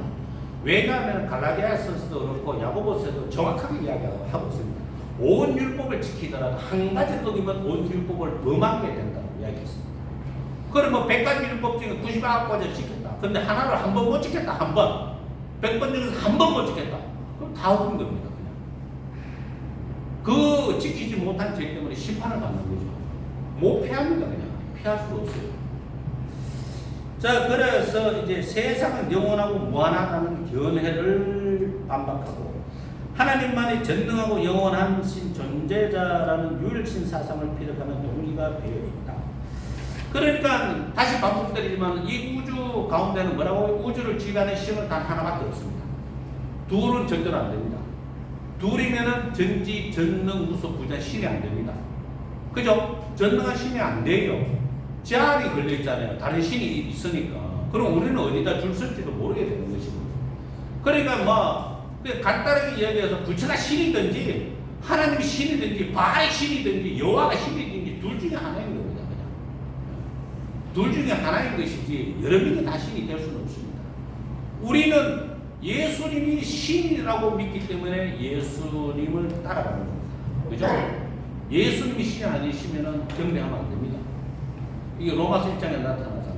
왜냐하면 갈라디아서도 그렇고 야고보서도 정확하게 이야기하고 있습니다. 온 율법을 지키더라도 한 가지 어기면 온 율법을 범하게 된다고 이야기했습니다. 그러면 100가지 율법 중에 99가지를 지켰다. 근데 하나를 한 번 못 지켰다. 한 번. 100번 중에서 한 번 못 지켰다. 그럼 다 어긴 겁니다. 그냥. 그 지키지 못한 죄 때문에 심판을 받는 거죠. 못 피합니다. 그냥. 피할 수 없어요. 자, 그래서 이제 세상은 영원하고 무한하다는 견해를 반박하고 하나님만이 전능하고 영원하신 존재자라는 유일신 사상을 피력하는 동의가 되어 있다. 그러니까 다시 반복드리지만 이 우주 가운데는 뭐라고? 우주를 지배하는 신은 단 하나밖에 없습니다. 둘은 절대로 안 됩니다. 둘이면은 전지, 전능, 무소, 부전 신이 안 됩니다. 그죠? 전능한 신이 안 돼요. 제한이 걸려 있잖아요. 다른 신이 있으니까. 그럼 우리는 어디다 줄 쓸지도 모르게 되는 것이고. 그러니까 뭐 간단하게 이야기해서 부처가 신이든지 하나님이 신이든지 바알이 신이든지 여호와가 신이든지 둘 중에 하나인 겁니다. 그냥. 둘 중에 하나인 것이지 여러 명이 다 신이 될 수는 없습니다. 우리는 예수님이 신이라고 믿기 때문에 예수님을 따라가는 겁니다. 그죠? 예수님이 신이 아니시면 경배하면 안 됩니다. 이게 로마서 1장에 나타나잖아요.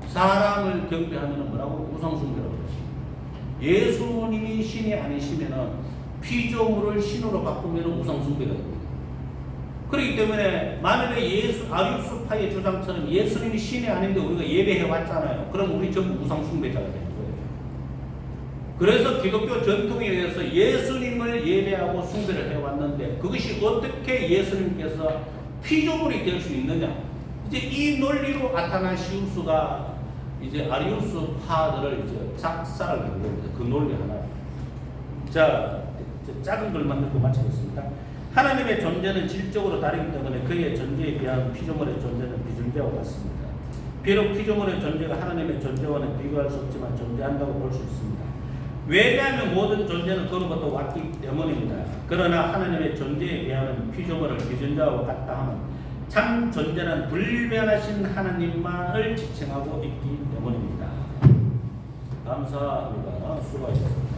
사람을 경배하면 뭐라고? 우상숭배라고 그러십니다. 예수님이 신이 아니시면 피조물을 신으로 바꾸면 우상숭배가 됩니다. 그렇기 때문에 만약에 아리우스파의 주장처럼 예수님이 신이 아닌데 우리가 예배해 왔잖아요. 그럼 우리 전부 우상숭배자가 되는 거예요. 그래서 기독교 전통에 의해서 예수님을 예배하고 숭배를 해왔는데 그것이 어떻게 예수님께서 피조물이 될 수 있느냐? 이제 이 논리로 아타나시우스가 이제 아리우스파들을 이제 작살을 낸 겁니다. 그 논리 하나. 자, 작은 글만 듣고 마치겠습니다. 하나님의 존재는 질적으로 다르기 때문에 그의 존재에 비하면 피조물의 존재는 비존재와 같습니다. 비록 피조물의 존재가 하나님의 존재와는 비교할 수 없지만 존재한다고 볼 수 있습니다. 왜냐하면 모든 존재는 그로부터 왔기 때문입니다. 그러나 하나님의 존재에 비하면 피조물을 비존재와 같다 하면 참 존재는 불변하신 하나님만을 지칭하고 있기 때문입니다. 감사합니다. 수고하셨습니다.